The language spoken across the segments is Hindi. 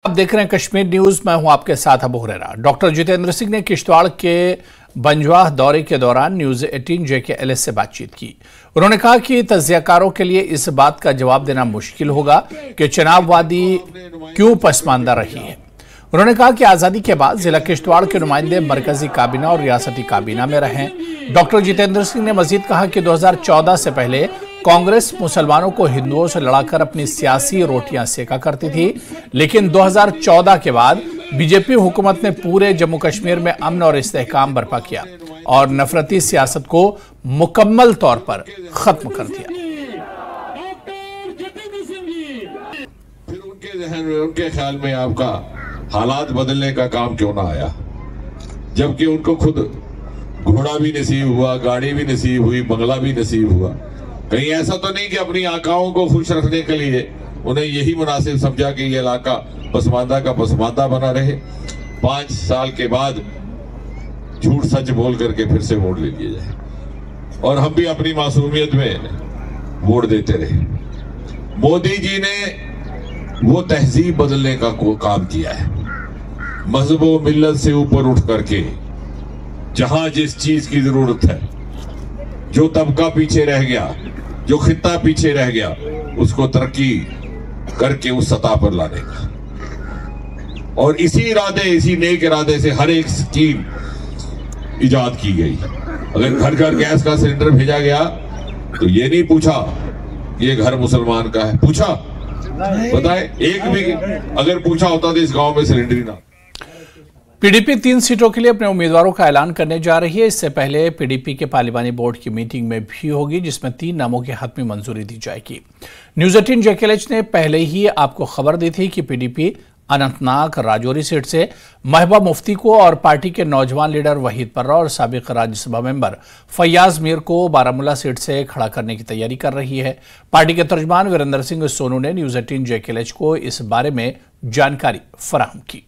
आप देख रहे हैं कश्मीर न्यूज। मैं हूं आपके साथ अबू हुरैरा। डॉक्टर जितेंद्र सिंह ने किश्तवाड़ के बंजवाह दौरे के दौरान न्यूज 18 JKLS से बातचीत की। उन्होंने कहा कि तज्जियाकारों के लिए इस बात का जवाब देना मुश्किल होगा कि चुनाव वादी क्यों पसमानदा रही है। उन्होंने कहा कि आजादी के बाद जिला किश्तवाड़ के नुमाइंदे मरकजी काबीना और रियासती काबीना में रहे। डॉक्टर जितेंद्र सिंह ने मजीद कहा कि 2014 से पहले कांग्रेस मुसलमानों को हिंदुओं से लड़ाकर अपनी सियासी रोटियां सेका करती थी, लेकिन 2014 के बाद बीजेपी हुकूमत ने पूरे जम्मू कश्मीर में अमन और इस्तेहकाम बर्पा किया और नफरती सियासत को मुकम्मल तौर पर खत्म कर दिया। फिर उनके जहन में, उनके ख्याल में आपका हालात बदलने का काम क्यों ना आया, जबकि उनको खुद घोड़ा भी नसीब हुआ, गाड़ी भी नसीब हुई, बंगला भी नसीब हुआ। कहीं ऐसा तो नहीं कि अपनी आकाओं को खुश रखने के लिए उन्हें यही मुनासिब समझा कि ये इलाका पसमानदा का पसमानदा बना रहे। 5 साल के बाद झूठ सच बोल करके फिर से वोट ले लिए जाए और हम भी अपनी मासूमियत में वोट देते रहे। मोदी जी ने वो तहजीब बदलने का काम किया है, मजहब व मिल्लत से ऊपर उठ करके जहां जिस चीज की जरूरत है, जो तबका पीछे रह गया, जो खित्ता पीछे रह गया, उसको तरक्की करके उस सतह पर लाने का। और इसी नेक इरादे से हर एक स्कीम इजाद की गई। अगर घर घर गैस का सिलेंडर भेजा गया तो ये नहीं पूछा ये घर मुसलमान का है, पूछा बताए, एक भी अगर पूछा होता तो इस गांव में सिलेंडर ही ना। पीडीपी 3 सीटों के लिए अपने उम्मीदवारों का ऐलान करने जा रही है। इससे पहले पीडीपी के पार्लिमानी बोर्ड की मीटिंग में भी होगी, जिसमें 3 नामों की हतमी मंजूरी दी जाएगी। न्यूज 18 JKLS ने पहले ही आपको खबर दी थी कि पीडीपी अनंतनाग राजौरी सीट से महबूबा मुफ्ती को और पार्टी के नौजवान लीडर वहीद पर्रा और साबिक राज्यसभा मेंबर फैयाज मीर को बारामूला सीट से खड़ा करने की तैयारी कर रही है। पार्टी के तर्जमान वीरेंद्र सिंह सोनू ने न्यूज 18 JKLS को इस बारे में जानकारी फराहम की।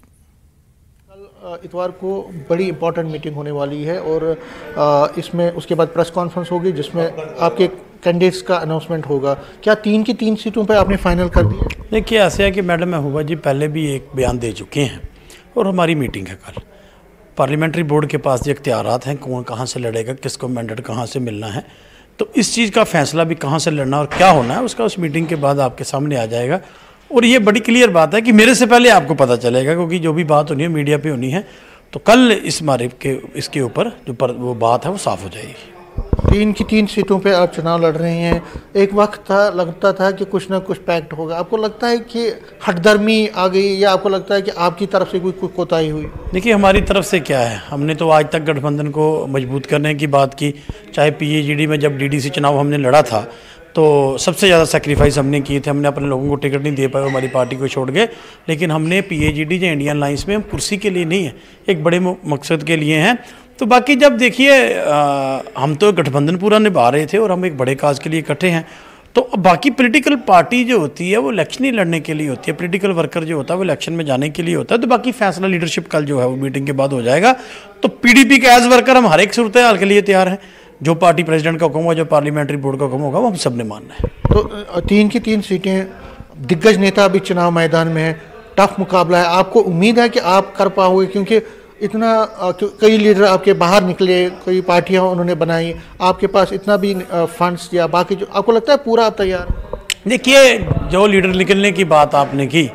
इतवार को बड़ी इंपॉर्टेंट मीटिंग होने वाली है और इसमें उसके बाद प्रेस कॉन्फ्रेंस होगी जिसमें आपके कैंडिडेट्स का अनाउंसमेंट होगा। क्या 3 की 3 सीटों पर आपने फाइनल कर दिया? देखिए, ऐसे है कि मैडम महबूबा जी पहले भी एक बयान दे चुके हैं और हमारी मीटिंग है कल। पार्लियामेंट्री बोर्ड के पास जो इख्तियारात हैं, कौन कहाँ से लड़ेगा, किसको मैंडेट कहाँ से मिलना है, तो इस चीज़ का फैसला भी कहाँ से लड़ना और क्या होना है उसका उस मीटिंग के बाद आपके सामने आ जाएगा। और ये बड़ी क्लियर बात है कि मेरे से पहले आपको पता चलेगा, क्योंकि जो भी बात होनी है मीडिया पे होनी है, तो कल इस मारे के इसके ऊपर जो वो बात है वो साफ हो जाएगी। 3 की 3 सीटों पे आप चुनाव लड़ रहे हैं। एक वक्त था, लगता था कि कुछ ना कुछ पैक्ट होगा। आपको लगता है कि हटदर्मी आ गई या आपको लगता है कि आपकी तरफ से कोई कोताही हुई? देखिए, हमारी तरफ से क्या है, हमने तो आज तक गठबंधन को मजबूत करने की बात की। चाहे PAGD में जब DDC चुनाव हमने लड़ा था तो सबसे ज़्यादा सेक्रीफाइस हमने किए थे। हमने अपने लोगों को टिकट नहीं दे पाए, हमारी पार्टी को छोड़ गए, लेकिन हमने PAGD या इंडियन अलायंस में हम कुर्सी के लिए नहीं है, एक बड़े मकसद के लिए हैं। तो बाकी जब देखिए हम तो गठबंधन पूरा निभा रहे थे और हम एक बड़े काज के लिए इकट्ठे हैं। तो बाकी पॉलिटिकल पार्टी जो होती है वो इलेक्शन ही लड़ने के लिए होती है, पॉलिटिकल वर्कर जो होता है वो इलेक्शन में जाने के लिए होता है। तो बाकी फैसला लीडरशिप कल जो है वो मीटिंग के बाद हो जाएगा। तो PDP के एज वर्कर हम हर एक सूरत हाल के लिए तैयार हैं। जो पार्टी प्रेसिडेंट का हुक्म होगा, जो पार्लियामेंट्री बोर्ड का हुक्म होगा, वो हम सब ने मानना है। तो 3 की 3 सीटें, दिग्गज नेता भी चुनाव मैदान में है, टफ मुकाबला है। आपको उम्मीद है कि आप कर पाओगे? क्योंकि इतना कई लीडर आपके बाहर निकले, कई पार्टियां उन्होंने बनाई, आपके पास इतना भी फंड्स या बाकी, जो आपको लगता है पूरा आप तैयार? देखिए, जो लीडर निकलने की बात आपने की,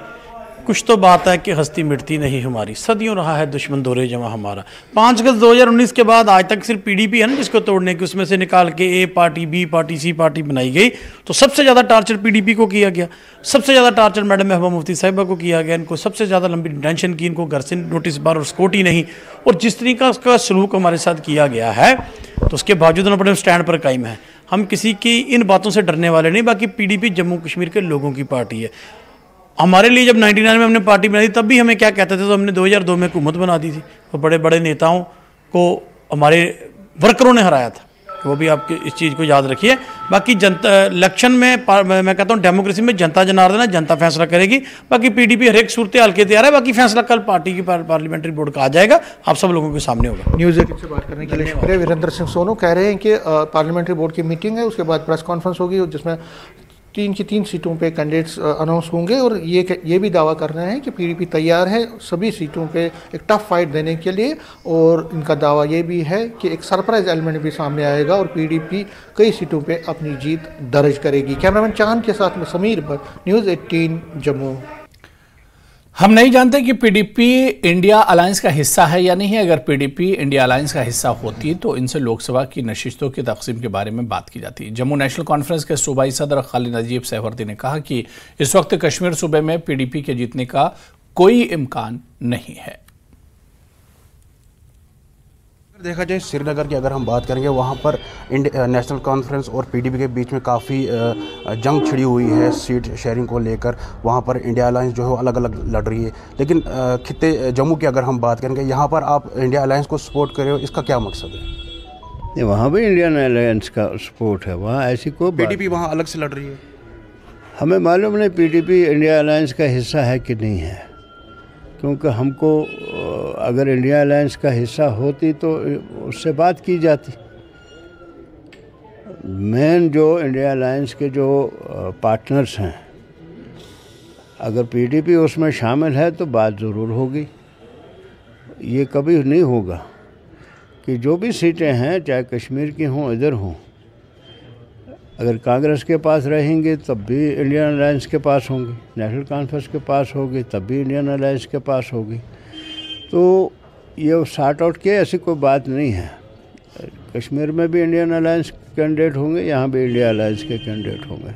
कुछ तो बात है कि हस्ती मिटती नहीं हमारी, सदियों रहा है दुश्मन दौरे जमा हमारा। 5 अगस्त 2019 के बाद आज तक सिर्फ PDP है ना जिसको तोड़ने की, उसमें से निकाल के A party, B party, C party बनाई गई। तो सबसे ज़्यादा टार्चर PDP को किया गया, सबसे ज़्यादा टार्चर मैडम महबूबा मुफ्ती साहिबा को किया गया। इनको सबसे ज़्यादा लंबी डिटेंशन की, इनको घर से नोटिस बार और सिक्योरिटी नहीं, और जिस तरीका का सलूक हमारे साथ किया गया है, तो उसके बावजूद हम अपने स्टैंड पर कायम है। हम किसी की इन बातों से डरने वाले नहीं। बाकी PDP जम्मू कश्मीर के लोगों की पार्टी है। हमारे लिए जब 99 में हमने पार्टी बनाई तब भी हमें क्या कहते थे, तो हमने 2002 में हुकूमत बना दी थी और बड़े बड़े नेताओं को हमारे वर्करों ने हराया था। वो भी आप इस चीज़ को याद रखिए। बाकी जनता इलेक्शन में मैं कहता हूँ डेमोक्रेसी में जनता जनार्दन है, जनता फैसला करेगी। बाकी PDP हर एक सूरत हाल के तैयार है। बाकी फैसला कल पार्टी की पार्लियामेंट्री बोर्ड का आ जाएगा, आप सब लोगों के सामने होगा। न्यूज़ 18 से बात करने के लिए शुक्रिया। वीरेंद्र सिंह सोनू कह रहे हैं कि पार्लियामेंट्री बोर्ड की मीटिंग है, उसके बाद प्रेस कॉन्फ्रेंस होगी जिसमें 3 की 3 सीटों पे कैंडिडेट्स अनाउंस होंगे और ये भी दावा कर रहे हैं कि पीडीपी तैयार है सभी सीटों पे एक टफ फाइट देने के लिए। और इनका दावा ये भी है कि एक सरप्राइज एलिमेंट भी सामने आएगा और पीडीपी कई सीटों पे अपनी जीत दर्ज करेगी। कैमरामैन चांद के साथ में समीर भट्ट, न्यूज़ 18 जम्मू। हम नहीं जानते कि पीडीपी इंडिया अलायंस का हिस्सा है या नहीं है। अगर पीडीपी इंडिया अलायंस का हिस्सा होती तो इनसे लोकसभा की नशिस्तों की तकसीम के बारे में बात की जाती। जम्मू नेशनल कॉन्फ्रेंस के सूबाई सदर खालिद अजीब सहवर्दी ने कहा कि इस वक्त कश्मीर सूबे में पीडीपी के जीतने का कोई इम्कान नहीं है। देखा जाए श्रीनगर की अगर हम बात करेंगे, वहाँ पर नेशनल कॉन्फ्रेंस और पीडीपी के बीच में काफ़ी जंग छिड़ी हुई है सीट शेयरिंग को लेकर। वहाँ पर इंडिया अलायंस जो है अलग अलग लड़ रही है। लेकिन खित्ते जम्मू की अगर हम बात करेंगे, यहाँ पर आप इंडिया अलायंस को सपोर्ट कर रहे हो, इसका क्या मकसद है? वहाँ भी इंडियन अलायंस का सपोर्ट है, वहाँ ऐसी कोई पीडीपी वहाँ अलग से लड़ रही है। हमें मालूम नहीं पीडीपी इंडिया अलायंस का हिस्सा है कि नहीं है, क्योंकि हमको अगर इंडिया अलायंस का हिस्सा होती तो उससे बात की जाती। मेन जो इंडिया अलायंस के जो पार्टनर्स हैं, अगर पीडीपी उसमें शामिल है तो बात ज़रूर होगी। ये कभी नहीं होगा कि जो भी सीटें हैं, चाहे कश्मीर की हों इधर हों, अगर कांग्रेस के पास रहेंगे तब भी इंडियन अलायंस के पास होंगी, नेशनल कॉन्फ्रेंस के पास होगी तब भी इंडियन अलायंस के पास होगी। तो ये सॉर्ट आउट किए, ऐसी कोई बात नहीं है। कश्मीर में भी इंडियन अलायंस कैंडिडेट होंगे, यहाँ भी इंडिया अलायंस के कैंडिडेट होंगे।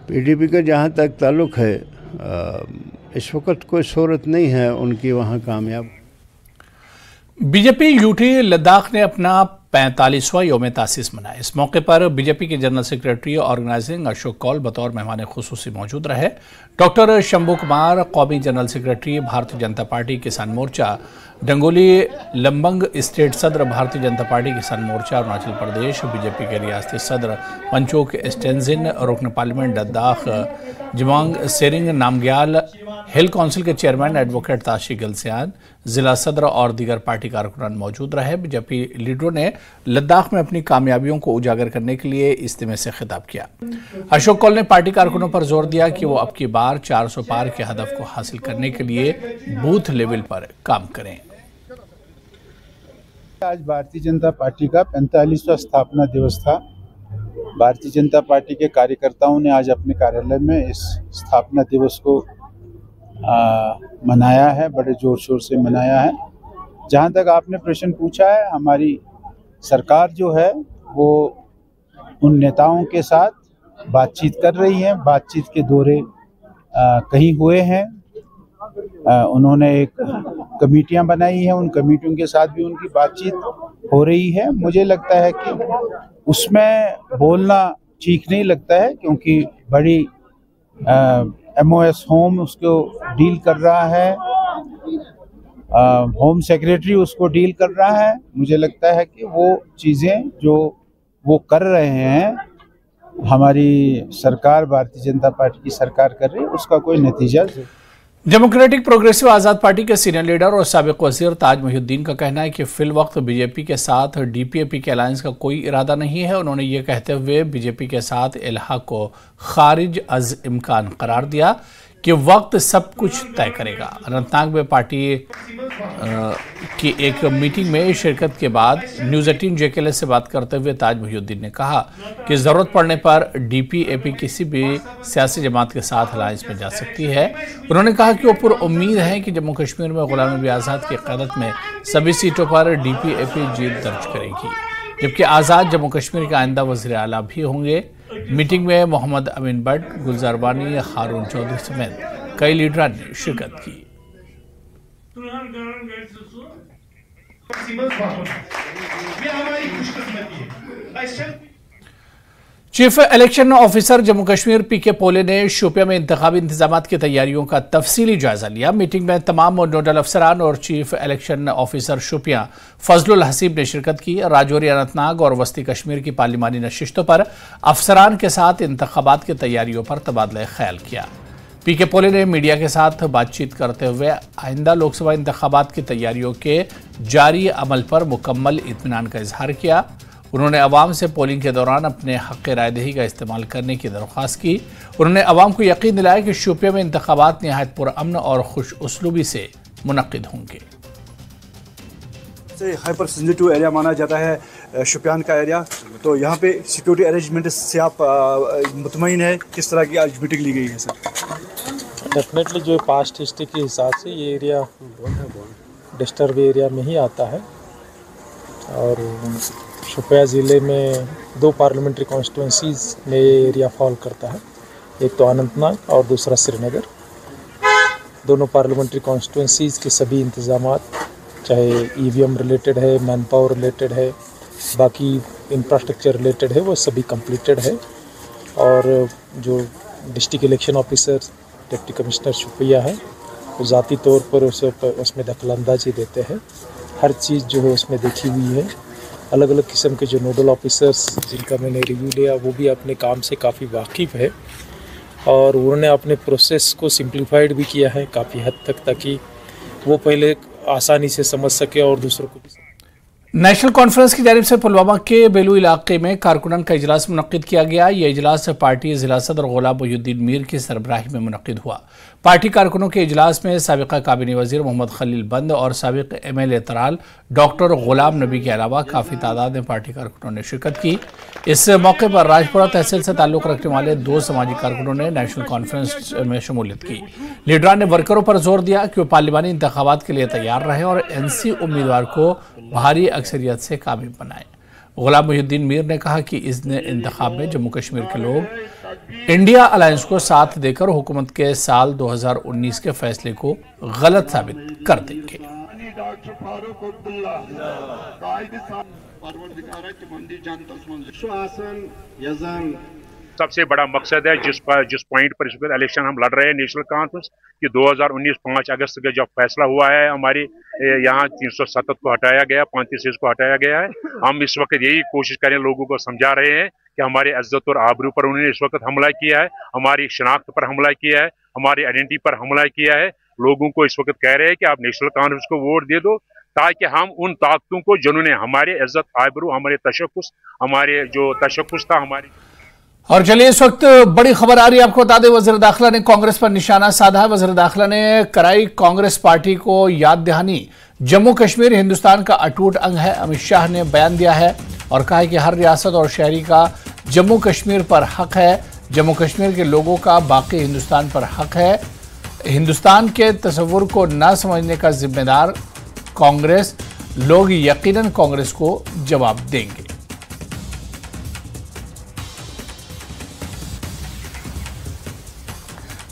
पीडीपी का जहाँ तक ताल्लुक़ है, इस वक्त कोई सूरत नहीं है उनकी वहाँ कामयाब। बीजेपी यूटी लद्दाख ने अपना 45वां योम तासीस मनाया। इस मौके पर बीजेपी के general secretary organising Ashok Kaul बतौर मेहमान खुसूसी मौजूद रहे। डॉक्टर शंभू कुमार, कौमी general secretary Bharatiya Janata party किसान मोर्चा डंगोली लंबंग स्टेट सदर भारतीय जनता पार्टी किसान मोर्चा अरुणाचल प्रदेश, बीजेपी के रियासती सदर पंचोक स्टेंजिन, रुकन parliament Ladakh Jamyang Tsering Namgyal, hill council के चेयरमैन एडवोकेट ताशी गलसियान, जिला सदर और दीगर पार्टी कारकुनान मौजूद रहे। बीजेपी लीडरों ने लद्दाख में अपनी कामयाबियों को उजागर करने के लिए इज्तिमा से खिताब किया। अशोक कौल ने पार्टी कारकुनों पर जोर दिया कि वो अब की बार 400 पार के हदफ को हासिल करने के लिए बूथ लेवल पर काम करें। आज भारतीय जनता पार्टी का 45वां स्थापना दिवस था। भारतीय जनता पार्टी के कार्यकर्ताओं ने आज अपने कार्यालय में इस स्थापना दिवस को मनाया है, बड़े जोर शोर से मनाया है। जहाँ तक आपने प्रश्न पूछा है, हमारी सरकार जो है वो उन नेताओं के साथ बातचीत कर रही है। बातचीत के दौरे कहीं हुए हैं। उन्होंने एक कमेटियां बनाई हैं, उन कमेटियों के साथ भी उनकी बातचीत हो रही है। मुझे लगता है कि उसमें बोलना ठीक नहीं लगता है, क्योंकि बड़ी MOS होम उसको डील कर रहा है, होम सेक्रेटरी उसको डील कर रहा है। मुझे लगता है कि वो चीज़ें जो वो कर रहे हैं, हमारी सरकार भारतीय जनता पार्टी की सरकार कर रही है, उसका कोई नतीजा। डेमोक्रेटिक प्रोग्रेसिव आज़ाद पार्टी के सीनियर लीडर और साबिक वज़ीर ताज मोहिउद्दीन का कहना है कि फिलवक्त बीजेपी के साथ DPAP के अलायंस का कोई इरादा नहीं है। उन्होंने ये कहते हुए बीजेपी के साथ इल्हाक को खारिज अज इम्कान करार दिया कि वक्त सब कुछ तय करेगा। अनंतनाग में पार्टी की एक मीटिंग में शिरकत के बाद न्यूज़ 18 JKL से बात करते हुए ताज मोहिउद्दीन ने कहा कि ज़रूरत पड़ने पर DPAP किसी भी सियासी जमात के साथ अलायंस में जा सकती है। उन्होंने कहा कि वो पुरुम्मीद है कि जम्मू कश्मीर में गुलाम नबी आज़ाद की क़यादत में सभी सीटों पर DPAP जीत दर्ज करेगी, जबकि आज़ाद जम्मू कश्मीर के आइंदा वज़ीर आला भी होंगे। मीटिंग में मोहम्मद अमीन भट्ट, गुलजार बानी, हारून चौधरी समेत कई लीडरान ने शिरकत की। Chief election officer Jammu Kashmir PK पोले ने शोपियां में इंतखाबी इंतजामात की तैयारियों का तफसीली जायजा लिया। मीटिंग में तमाम नोडल अफसरान और chief election officer Shopian Fazlul Haseeb ने शिरकत की। राजौरी, अनंतनाग और वस्ती कश्मीर की पार्लिमानी नशिस्तों पर अफसरान के साथ इंतखाबात की तैयारियों पर तबादला ख्याल किया। PK पोले ने मीडिया के साथ बातचीत करते हुए आइंदा लोकसभा इंतखाबात की तैयारियों के जारी अमल पर मुकम्मल इत्मीनान का इजहार किया। उन्होंने अवाम से पोलिंग के दौरान अपने हक़ रायदही का इस्तेमाल करने की दरख्वास्त की। उन्होंने अवाम को यकीन दिलाया कि शोपियां में इंतखाबात नहायत पुरअमन और खुश उसलूबी से मुनक्किद होंगे। हाइपर सेंसिटिव एरिया माना जाता है शोपियान का एरिया, तो यहाँ पे सिक्योरिटी अरेंजमेंट से आप मुतमईन है? किस तरह की आज मीटिंग ली गई है सर? डेफिनेटली जो पास्ट हिस्ट्री के हिसाब से ये एरिया डिस्टर्ब एरिया में ही आता है और शोपिया ज़िले में 2 पार्लियामेंट्री कॉन्स्टिट्यूंसीज़ में ये एरिया फॉल करता है, एक तो अनंतनाग और दूसरा श्रीनगर। दोनों पार्लियामेंट्री कॉन्स्टिट्यूंसीज़ के सभी इंतजामात, चाहे ईवीएम रिलेटेड है, मैन पावर रिलेटेड है, बाकी इंफ्रास्ट्रक्चर रिलेटेड है, वो सभी कंप्लीटेड है। और जो district election officer deputy commissioner Shopian है वो ज़ाती तौर पर उसमें दखलंदाजी देते हैं। हर चीज़ जो है उसमें देखी हुई है। अलग अलग किस्म के जो नोडल ऑफिसर्स जिनका मैंने रिव्यू लिया वो भी अपने काम से काफ़ी वाकिफ़ है और उन्होंने अपने प्रोसेस को सिंप्लीफाइड भी किया है काफ़ी हद तक, ताकि वो पहले आसानी से समझ सके और दूसरों को भी। नेशनल कॉन्फ्रेंस की जानिब से पुलवामा के बेलू इलाके में कारकुनान का इजलास मुनक्किद किया गया। यह इजलास पार्टी जिला सदर गुलाम मोहिउद्दीन मीर की सरबराही में मुनक्किद हुआ। पार्टी कारकुनों के इजलास में साबिका काबिनी वजीर मोहम्मद खलील बंद और साबिक MLA तराल डॉक्टर गुलाम नबी के अलावा काफ़ी तादाद में पार्टी कारकुनों ने शिरकत की। इस मौके पर राजपुरा तहसील से ताल्लुक़ रखने वाले 2 समाजी कारकुनों ने नेशनल कॉन्फ्रेंस में शमूलियत की। लीडरान ने वर्करों पर जोर दिया कि वो पार्लिमानी इंतखाबात के लिए तैयार रहे और NC उम्मीदवार को भारी अक्सरियत से काबिल बनाए। गुलाम मोहिउद्दीन मीर ने कहा कि इस इंतखाब में जम्मू कश्मीर के लोग इंडिया अलायंस को साथ देकर हुकूमत के साल 2019 के फैसले को गलत साबित कर देंगे। सबसे बड़ा मकसद है जिस पॉइंट पर इस इलेक्शन हम लड़ रहे हैं नेशनल कॉन्फ्रेंस कि 2019 5 अगस्त का जब फैसला हुआ है हमारे यहाँ 370 को हटाया गया, 35 को हटाया गया है। हम इस वक्त यही कोशिश करें, लोगों को समझा रहे हैं कि हमारे इज्जत और आबरू पर उन्होंने इस वक्त हमला किया है, हमारी शनाख्त पर हमला किया है, हमारी आइडेंटिटी पर हमला किया है। लोगों को इस वक्त कह रहे हैं कि आप नेशनल कॉन्फ्रेंस को वोट दे दो ताकि हम उन ताकतों को जिन्होंने हमारे इज्जत आबरू, हमारे तशक्कुस, हमारे जो तशक्कुस था हमारी। और चलिए इस वक्त बड़ी खबर आ रही है, आपको बता दें वज़ीर दाखिला ने कांग्रेस पर निशाना साधा है। वज़ीर दाखिला ने कराई कांग्रेस पार्टी को याद दहानी, जम्मू कश्मीर हिंदुस्तान का अटूट अंग है। अमित शाह ने बयान दिया है और कहा है कि हर रियासत और शहरी का जम्मू कश्मीर पर हक है, जम्मू कश्मीर के लोगों का बाकी हिंदुस्तान पर हक है। हिंदुस्तान के तस्वुर को न समझने का जिम्मेदार कांग्रेस, लोग यकीनन कांग्रेस को जवाब देंगे।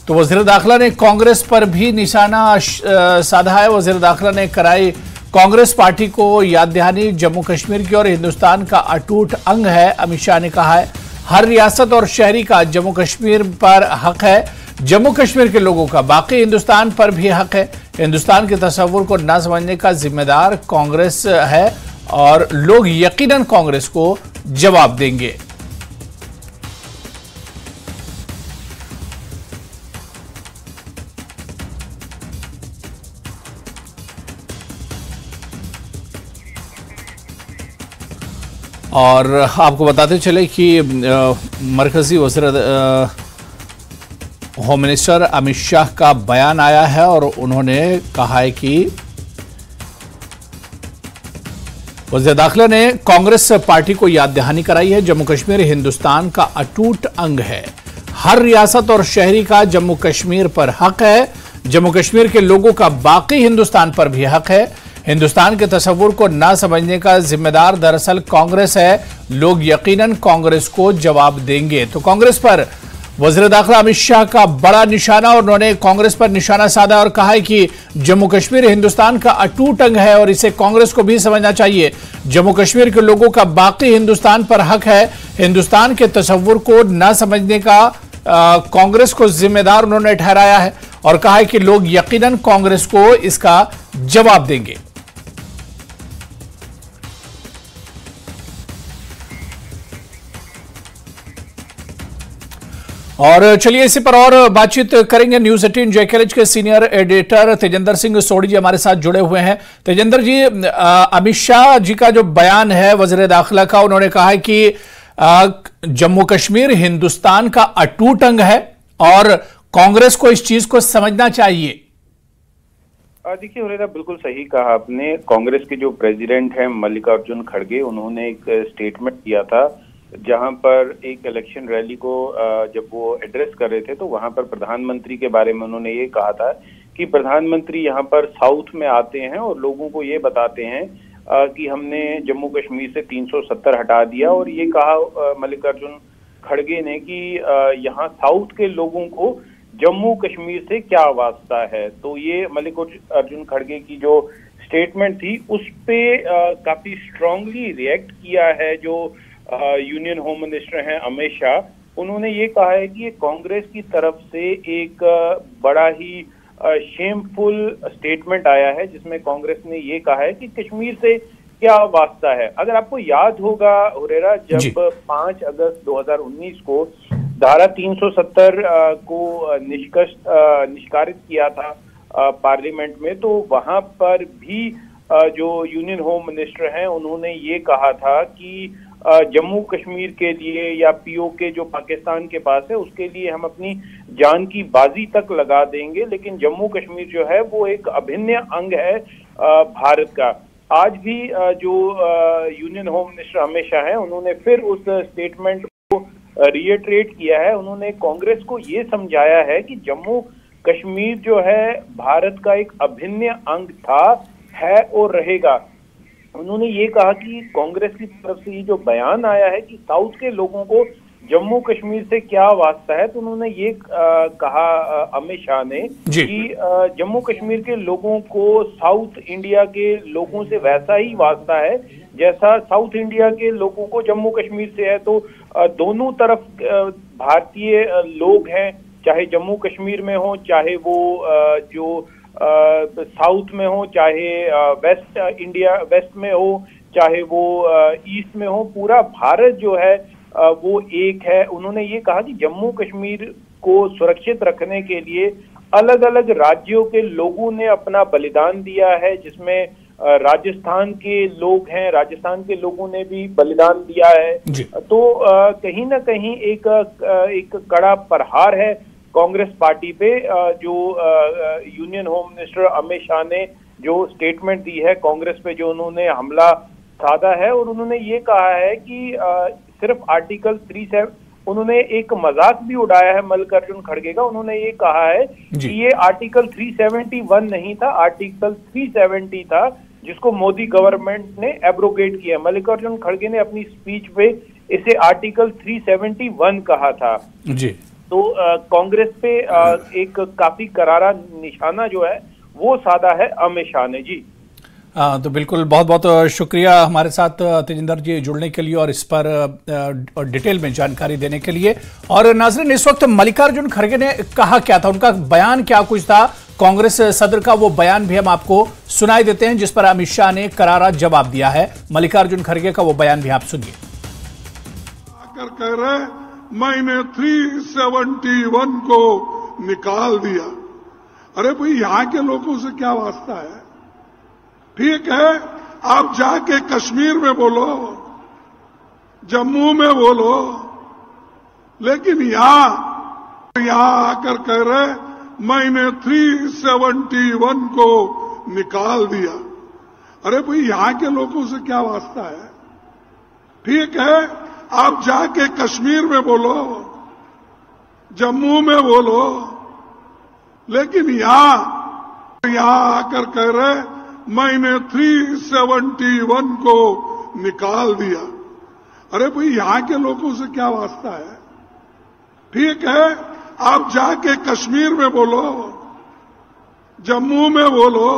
तो वज़ीर दाखिला ने कांग्रेस पर भी निशाना साधा है। वज़ीर दाखिला ने कराई कांग्रेस पार्टी को याद दहानी, जम्मू कश्मीर की और हिंदुस्तान का अटूट अंग है। अमित शाह ने कहा है हर रियासत और शहरी का जम्मू कश्मीर पर हक है, जम्मू कश्मीर के लोगों का बाकी हिंदुस्तान पर भी हक है। हिंदुस्तान के तस्वुर को न समझने का जिम्मेदार कांग्रेस है और लोग यकीनन कांग्रेस को जवाब देंगे। और आपको बताते चले कि मरकजी वज़ीर होम मिनिस्टर अमित शाह का बयान आया है और उन्होंने कहा है कि वज़ीर दाखिला ने कांग्रेस पार्टी को याद दहानी कराई है, जम्मू कश्मीर हिंदुस्तान का अटूट अंग है, हर रियासत और शहरी का जम्मू कश्मीर पर हक है, जम्मू कश्मीर के लोगों का बाकी हिंदुस्तान पर भी हक है। हिंदुस्तान के तस्वुर को ना समझने का जिम्मेदार दरअसल कांग्रेस है, लोग यकीनन कांग्रेस को जवाब देंगे। तो कांग्रेस पर वज़ीर दाखिला अमित शाह का बड़ा निशाना और उन्होंने कांग्रेस पर निशाना साधा और कहा है कि जम्मू कश्मीर हिंदुस्तान का अटूट अंग है और इसे कांग्रेस को भी समझना चाहिए। जम्मू कश्मीर के लोगों का बाकी हिंदुस्तान पर हक है। हिंदुस्तान के तस्वुर को न समझने का कांग्रेस को जिम्मेदार उन्होंने ठहराया है और कहा है कि लोग यकीनन कांग्रेस को इसका जवाब देंगे। और चलिए इसी पर और बातचीत करेंगे। न्यूज 18 जेकेएलएच के सीनियर एडिटर तेजेंद्र सिंह सोढ़ी जी हमारे साथ जुड़े हुए हैं। तेजेंद्र जी, अमित शाह जी का जो बयान है वज़ीर दाखिला का, उन्होंने कहा है कि जम्मू कश्मीर हिंदुस्तान का अटूट अंग है और कांग्रेस को इस चीज को समझना चाहिए। देखिए हुरेरा, बिल्कुल सही कहा आपने। कांग्रेस के जो प्रेसिडेंट हैं मल्लिकार्जुन खड़गे, उन्होंने एक स्टेटमेंट दिया था जहां पर एक इलेक्शन रैली को जब वो एड्रेस कर रहे थे तो वहां पर प्रधानमंत्री के बारे में उन्होंने ये कहा था कि प्रधानमंत्री यहां पर साउथ में आते हैं और लोगों को ये बताते हैं कि हमने जम्मू कश्मीर से 370 हटा दिया। और ये कहा मल्लिकार्जुन खड़गे ने कि यहाँ साउथ के लोगों को जम्मू कश्मीर से क्या वास्ता है। तो ये मल्लिकार्जुन खड़गे की जो स्टेटमेंट थी उस पे काफी स्ट्रांगली रिएक्ट किया है जो यूनियन होम मिनिस्टर हैं अमित शाह। उन्होंने ये कहा है कि ये कांग्रेस की तरफ से एक बड़ा ही शेमफुल स्टेटमेंट आया है जिसमें कांग्रेस ने ये कहा है कि कश्मीर से क्या वास्ता है। अगर आपको याद होगा हुरेरा, जब 5 अगस्त 2019 को धारा 370 को निष्कारित किया था पार्लियामेंट में, तो वहां पर भी जो यूनियन होम मिनिस्टर हैं उन्होंने ये कहा था कि जम्मू कश्मीर के लिए या पीओके जो पाकिस्तान के पास है उसके लिए हम अपनी जान की बाजी तक लगा देंगे, लेकिन जम्मू कश्मीर जो है वो एक अभिन्न अंग है भारत का। आज भी जो union home minister Amit Shah है उन्होंने फिर उस स्टेटमेंट को रिएटरेट किया है। उन्होंने कांग्रेस को ये समझाया है कि जम्मू कश्मीर जो है भारत का एक अभिन्न अंग था, है और रहेगा। उन्होंने ये कहा कि कांग्रेस की तरफ से ये जो बयान आया है कि साउथ के लोगों को जम्मू कश्मीर से क्या वास्ता है, तो उन्होंने ये कहा अमित शाह ने कि जम्मू कश्मीर के लोगों को साउथ इंडिया के लोगों से वैसा ही वास्ता है जैसा साउथ इंडिया के लोगों को जम्मू कश्मीर से है। तो दोनों तरफ भारतीय लोग हैं, चाहे जम्मू कश्मीर में हो, चाहे वो जो साउथ में हो, चाहे वेस्ट में हो, चाहे वो ईस्ट में हो, पूरा भारत जो है वो एक है। उन्होंने ये कहा कि जम्मू कश्मीर को सुरक्षित रखने के लिए अलग अलग राज्यों के लोगों ने अपना बलिदान दिया है, जिसमें राजस्थान के लोग हैं, राजस्थान के लोगों ने भी बलिदान दिया है। तो कहीं ना कहीं एक कड़ा प्रहार है कांग्रेस पार्टी पे। जो union home minister Amit Shah ने जो स्टेटमेंट दी है कांग्रेस पे, जो उन्होंने हमला साधा है, और उन्होंने ये कहा है कि सिर्फ आर्टिकल 37, उन्होंने एक मजाक भी उड़ाया है मल्लिकार्जुन खड़गे का। उन्होंने ये कहा है कि ये आर्टिकल 371 नहीं था, आर्टिकल 370 था, जिसको मोदी गवर्नमेंट ने एब्रोगेट किया। मल्लिकार्जुन खड़गे ने अपनी स्पीच पे इसे आर्टिकल 371 कहा था जी। तो कांग्रेस पे एक काफी करारा निशाना जो है वो साधा है अमित शाह ने जी। तो बिल्कुल, बहुत बहुत शुक्रिया हमारे साथ तेजेंद्र जी जुड़ने के लिए और इस पर डिटेल में जानकारी देने के लिए। और नाज़रीन, इस वक्त मल्लिकार्जुन खड़गे ने कहा क्या था, उनका बयान क्या कुछ था, कांग्रेस सदर का वो बयान भी हम आपको सुनाई देते हैं जिस पर अमित शाह ने करारा जवाब दिया है। मल्लिकार्जुन खड़गे का वो बयान भी आप सुनिए। कह रहे मैंने 371 को निकाल दिया। अरे भाई, यहां के लोगों से क्या वास्ता है? ठीक है, आप जाके कश्मीर में बोलो, जम्मू में बोलो, लेकिन यहां आकर कह रहे मैंने 371 को निकाल दिया। अरे भाई, यहां के लोगों से क्या वास्ता है? ठीक है, आप जाके कश्मीर में बोलो, जम्मू में बोलो, लेकिन यहां आकर कह रहे मैंने 371 को निकाल दिया। अरे भाई, यहां के लोगों से क्या वास्ता है? ठीक है, आप जाके कश्मीर में बोलो, जम्मू में बोलो,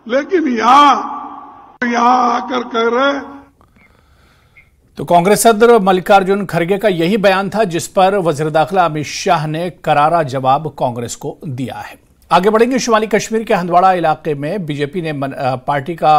लेकिन यहां आकर कह रहे। तो कांग्रेस सदर मल्लिकार्जुन खड़गे का यही बयान था जिस पर वज़ीर दाखिला अमित शाह ने करारा जवाब कांग्रेस को दिया है। आगे बढ़ेंगे। शुमाली कश्मीर के हंदवाड़ा इलाके में बीजेपी ने पार्टी का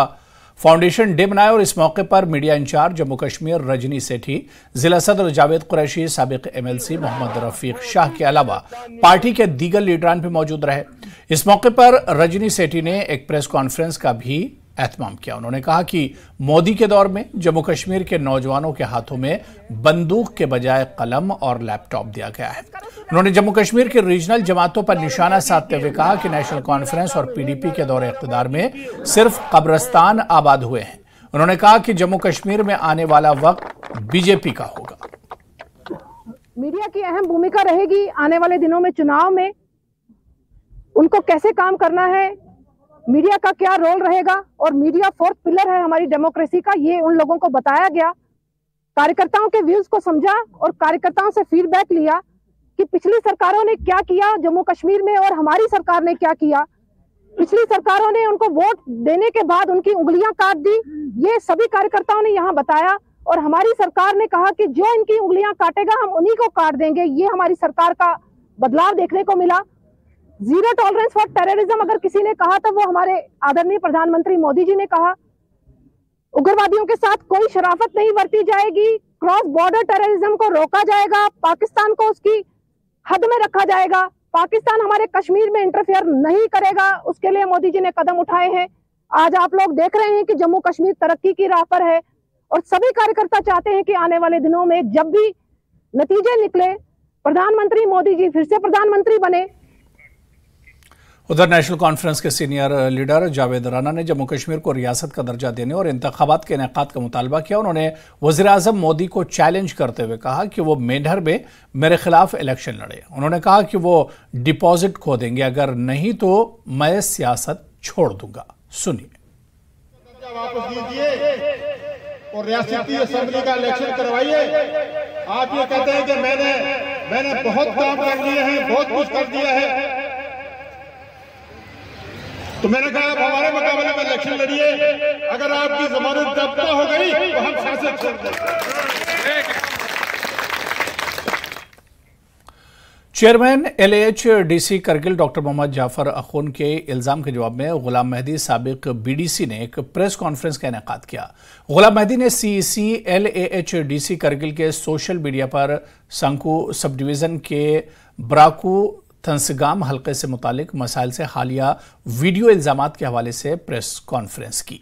फाउंडेशन डे मनाया और इस मौके पर मीडिया इंचार्ज जम्मू कश्मीर रजनी सेठी, जिला सदर जावेद कुरैशी, साबिक MLC मोहम्मद रफीक शाह के अलावा पार्टी के दीगर लीडरान भी मौजूद रहे। इस मौके पर रजनी सेठी ने एक प्रेस कॉन्फ्रेंस का भी एहतमाम किया। उन्होंने कहा कि मोदी के दौर में जम्मू कश्मीर के नौजवानों के हाथों में बंदूक के बजाय कलम और लैपटॉप दिया गया है। उन्होंने जम्मू कश्मीर की रीजनल जमातों पर निशाना साधते हुए कहा कि नेशनल कॉन्फ्रेंस और PDP के दौरे इख्तिदार में सिर्फ कब्रिस्तान आबाद हुए हैं। उन्होंने कहा कि जम्मू कश्मीर में आने वाला वक्त BJP का होगा। मीडिया की अहम भूमिका रहेगी आने वाले दिनों में, चुनाव में उनको कैसे काम करना है, मीडिया का क्या रोल रहेगा, और मीडिया फोर्थ पिलर है हमारी डेमोक्रेसी का, ये उन लोगों को बताया गया। कार्यकर्ताओं के व्यूज को समझा और कार्यकर्ताओं से फीडबैक लिया कि पिछली सरकारों ने क्या किया जम्मू कश्मीर में और हमारी सरकार ने क्या किया। पिछली सरकारों ने उनको वोट देने के बाद उनकी उंगलियां काट दी, ये सभी कार्यकर्ताओं ने यहाँ बताया, और हमारी सरकार ने कहा कि जो इनकी उंगलियां काटेगा हम उन्हीं को काट देंगे। ये हमारी सरकार का बदलाव देखने को मिला। जीरो टॉलरेंस फॉर टेररिज्म अगर किसी ने कहा तो वो हमारे आदरणीय प्रधानमंत्री मोदी जी ने कहा। उग्रवादियों के साथ कोई शराफत नहीं बरती जाएगी, क्रॉस बॉर्डर टेररिज्म को रोका जाएगा, पाकिस्तान को उसकी हद में रखा जाएगा, पाकिस्तान हमारे कश्मीर में इंटरफेयर नहीं करेगा, उसके लिए मोदी जी ने कदम उठाए हैं। आज आप लोग देख रहे हैं कि जम्मू कश्मीर तरक्की की राह पर है, और सभी कार्यकर्ता चाहते हैं कि आने वाले दिनों में जब भी नतीजे निकले, प्रधानमंत्री मोदी जी फिर से प्रधानमंत्री बने। उधर नेशनल कॉन्फ्रेंस के सीनियर लीडर जावेद राना ने जम्मू कश्मीर को रियासत का दर्जा देने और इंतखाबात के इनेकाद का मुतालबा किया। उन्होंने वज़ीर-ए-आज़म मोदी को चैलेंज करते हुए कहा कि वो मेंढर में मेरे खिलाफ इलेक्शन लड़े। उन्होंने कहा कि वो डिपॉजिट खो देंगे, अगर नहीं तो मैं सियासत छोड़ दूंगा। सुनिए। वापस दीजिए और रियासती असेंबली का इलेक्शन करवाइए। आप ये कहते हैं कि मैंने बहुत काम कर लिए हैं, बहुत कुछ कर दिया है, तो मैंने कहा आप हमारे मुकाबले में इलेक्शन लड़िए, अगर आपकी जमानत जब्त हो गई तो हम सियासत छोड़ देंगे। Chairman LAH-DC Kargil doctor Mohammad Jafar Akhoon के इल्जाम के जवाब में गुलाम मेहदी साबिक BDC ने एक प्रेस कॉन्फ्रेंस का इनेकाद किया। गुलाम मेहदी ने CEC LAH-DC करगिल के सोशल मीडिया पर संकू सब डिवीजन के ब्राकू तंसगाम हल्के से मुतालिक मसाइल से हालिया वीडियो इल्जामात के हवाले से प्रेस कॉन्फ्रेंस की।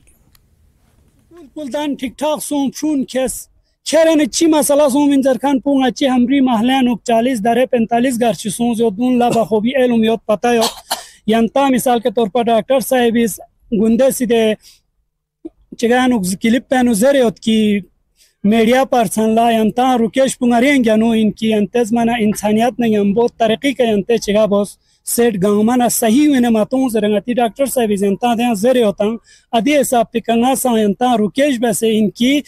कुलदान ठीक ठाक सोम शून खेस खेरन अच्छी मसला सोम इंजर खान पुंग अच्छी हमरी महलान 40 दरे 45 घर सों जो दून ला बखूबी एलुम योत पता योत यंता मिसाल के तौर पर डॉक्टर साहब इस गुंदे सीधे चिगान क्लिप पेन जरियत की मीडिया पर्सन ला यंता रुकेश पुंगारियंग नो इनकी अंतेज मना इंसानियत नहीं हम बहुत तरक्की के अंते चिगा बॉस सेट गांव मना सही हुए मातों जरंगती डॉक्टर साहब यंता दे जरे होता अदे हिसाब पे कंगा सा यंता रुकेश वैसे इनकी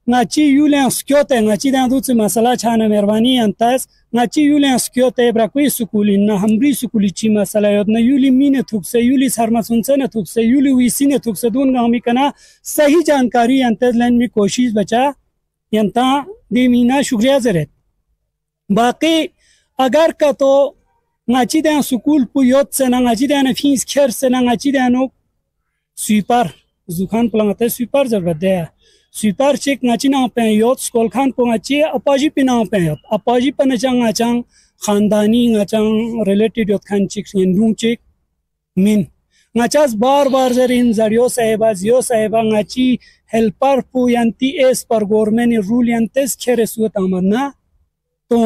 नाची यूले स्क्योते नाची दा दूत से मसला छाना मेहरबानी अंतास नाची यूले स्क्योते ब्राकुई स्कूली ना हमरी स्कूली ची मसला योद ना यूली मीने थुक से यूली शर्मा सुनसे न थुक से यूली वीसी ने थुक से दून गांव में कना सही जानकारी अंतेज लाइन में कोशिश बचा यंता दी मीना शुक्रिया जरे बाकी अगर का तो नाची दा स्कूल पुयोत से ना नाची दा फीस खेर से ना नाची दा नो स्वीपर जुखान प्लांटे स्वीपर जरूरत है स्वीपर चेक नाची ना पे योत स्कूल खान पोंगाची अपाजी पे ना पे योत अपाजी पे नचांग आचांग खानदानी नचांग रिलेटेड योत खान चेक यंदू चेक मिन नचास बार बार जरिन जरियो साहेबा जियो साहेबा नाची हेल्पर पु यंती एस पर गवर्नमेंट रूल यंतेस खेरे सुत आमना तो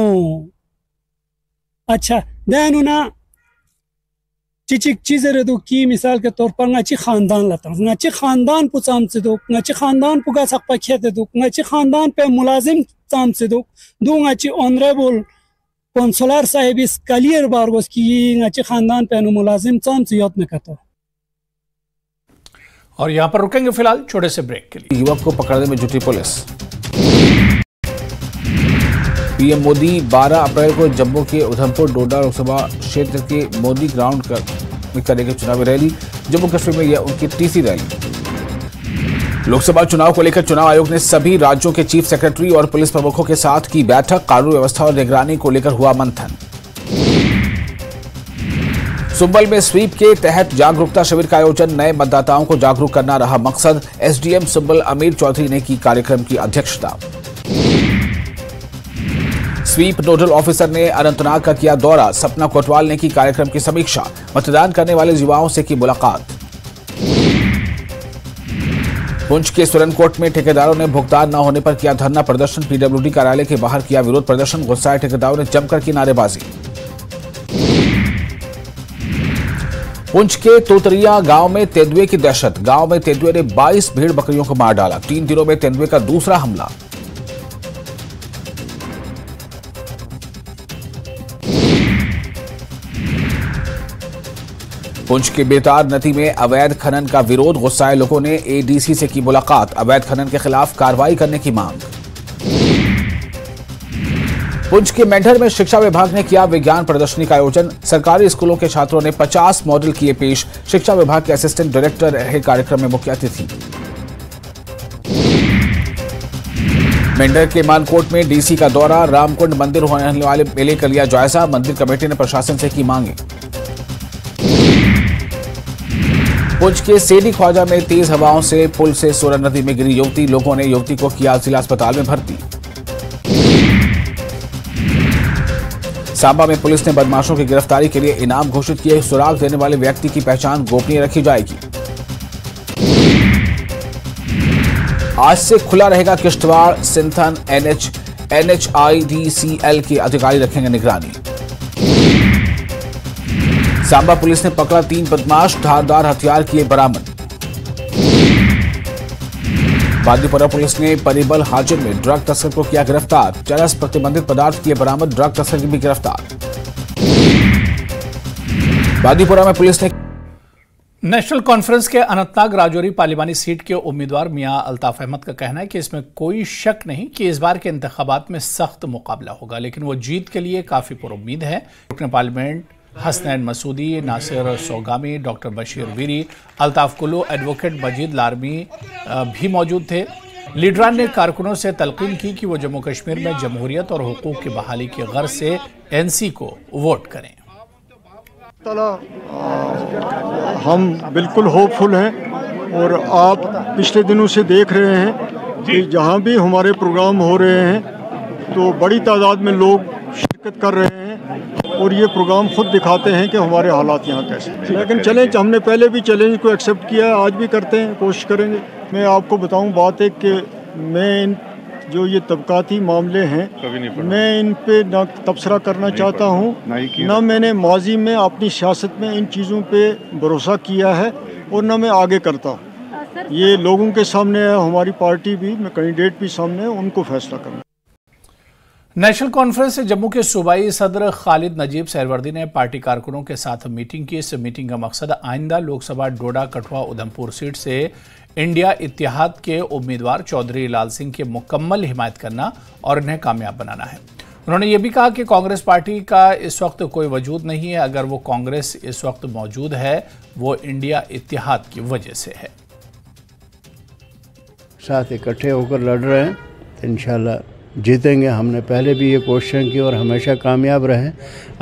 अच्छा देनु ना चिचिक चीज़ें दो की मिसाल के तौर पर नाची खानदान लाता हूँ नाची खानदान पु चाम से दो नाची खानदान पुगा सकपा खेते दो नाची खानदान पे मुलाजिम चाम से दो नाची ऑनरेबल कौंसलर साहिब इस कलियर बारगोस की नाची खानदान पे नु मुलाजिम चाम से याद न करता। और यहाँ पर रुकेंगे फिलहाल छोटे से ब्रेक के लिए। युवक को पकड़ने में जुटी पुलिस। पीएम मोदी 12 अप्रैल को जम्मू के उधमपुर डोडा लोकसभा क्षेत्र के मोदी ग्राउंड में करेंगे चुनावी रैली। जम्मू कश्मीर में यह उनकी तीसरी रैली। लोकसभा चुनाव को लेकर चुनाव आयोग ने सभी राज्यों के चीफ सेक्रेटरी और पुलिस प्रमुखों के साथ की बैठक। कानून व्यवस्था और निगरानी को लेकर हुआ मंथन। सुंबल में स्वीप के तहत जागरूकता शिविर का आयोजन, नए मतदाताओं को जागरूक करना रहा मकसद। एसडीएम सुंबल अमीर चौधरी ने की कार्यक्रम की अध्यक्षता। स्वीप नोडल ऑफिसर ने अनंतनाग का किया दौरा, सपना कोतवाल ने की कार्यक्रम की समीक्षा, मतदान करने वाले युवाओं से की मुलाकात। पुंछ के सुरनकोट में ठेकेदारों ने भुगतान न होने पर किया धरना प्रदर्शन, पीडब्ल्यूडी कार्यालय के बाहर किया विरोध प्रदर्शन, गुस्साए ठेकेदारों ने जमकर की नारेबाजी। पुंछ के तोतरिया गांव में तेंदुए की दहशत, गांव में तेंदुए ने 22 भेड़ बकरियों को मार डाला, 3 दिनों में तेंदुए का दूसरा हमला। पुंछ के बेतार नदी में अवैध खनन का विरोध, गुस्साए लोगों ने एडीसी से की मुलाकात, अवैध खनन के खिलाफ कार्रवाई करने की मांग। पुंछ के मेंढर में शिक्षा विभाग ने किया विज्ञान प्रदर्शनी का आयोजन, सरकारी स्कूलों के छात्रों ने 50 मॉडल किए पेश, शिक्षा विभाग के असिस्टेंट डायरेक्टर रहे कार्यक्रम में मुख्य अतिथि। मेंढर के मानकोट में डीसी का दौरा, रामकुंड मंदिर होने वाले मेले का लिया जायजा, मंदिर कमेटी ने प्रशासन से की मांगे। पुंछ के सेडी ख्वाजा में तेज हवाओं से पुल से सोरन नदी में गिरी युवती, लोगों ने युवती को किया जिला अस्पताल में भर्ती। सांबा में पुलिस ने बदमाशों की गिरफ्तारी के लिए इनाम घोषित किए, सुराग देने वाले व्यक्ति की पहचान गोपनीय रखी जाएगी। आज से खुला रहेगा किश्तवाड़ सिंथन NHIDCL के अधिकारी रखेंगे निगरानी। सांबा पुलिस ने पकड़ा 3 बदमाश, धारदार हथियार किए बरामद। बांदीपुरा पुलिस ने परिबल हाजिर में ड्रग तस्कर को किया गिरफ्तार, चरस प्रतिबंधित पदार्थ किए बरामद, ड्रग तस्कर की भी गिरफ्तार। बांदीपुरा में पुलिस ने नेशनल कॉन्फ्रेंस के अनंतनाग राजौरी पार्लिमानी सीट के उम्मीदवार मियां अल्ताफ अहमद का कहना है कि इसमें कोई शक नहीं कि इस बार के इंतखाबात में सख्त मुकाबला होगा, लेकिन वो जीत के लिए काफी पुरुम्मीद है। रुकन parliament Hasnain Masoodi, Nasir Sogami, doctor Bashir Veeri, Altaf Kuloo, advocate Majid Larmi भी मौजूद थे। लीडरान ने कारकुनों से तलकीन की कि वो जम्मू कश्मीर में जमहूरियत और हुकूक की बहाली की गर्ज से एनसी को वोट करें। हम बिल्कुल होपफुल हैं और आप पिछले दिनों से देख रहे हैं कि जहां भी हमारे प्रोग्राम हो रहे हैं तो बड़ी तादाद में लोग शिरकत कर रहे हैं और ये प्रोग्राम खुद दिखाते हैं कि हमारे हालात यहाँ कैसे। लेकिन चैलेंज हमने पहले भी चैलेंज को एक्सेप्ट किया है, आज भी करते हैं, कोशिश करेंगे। मैं आपको बताऊं बात है कि मैं जो ये तबकाती मामले हैं मैं इन पे ना तबसरा करना चाहता हूँ, ना मैंने माजी में अपनी सियासत में इन चीज़ों पे भरोसा किया है और ना मैं आगे करता हूँ। ये लोगों के सामने है, हमारी पार्टी भी, मैं कैंडिडेट भी सामने है, उनको फैसला करना। नेशनल कॉन्फ्रेंस से जम्मू के सूबाई सदर खालिद नजीब सहरवर्दी ने पार्टी कारकुनों के साथ मीटिंग की। इस मीटिंग का मकसद आइंदा लोकसभा डोडा कठुआ उधमपुर सीट से इंडिया इत्तेहाद के उम्मीदवार चौधरी लाल सिंह की मुकम्मल हिमायत करना और इन्हें कामयाब बनाना है। उन्होंने ये भी कहा कि कांग्रेस पार्टी का इस वक्त कोई वजूद नहीं है, अगर वो कांग्रेस इस वक्त मौजूद है वो इंडिया इत्तेहाद की वजह से है। साथ इकट्ठे होकर लड़ रहे हैं, इंशाल्लाह जीतेंगे। हमने पहले भी ये कोशिश की और हमेशा कामयाब रहे,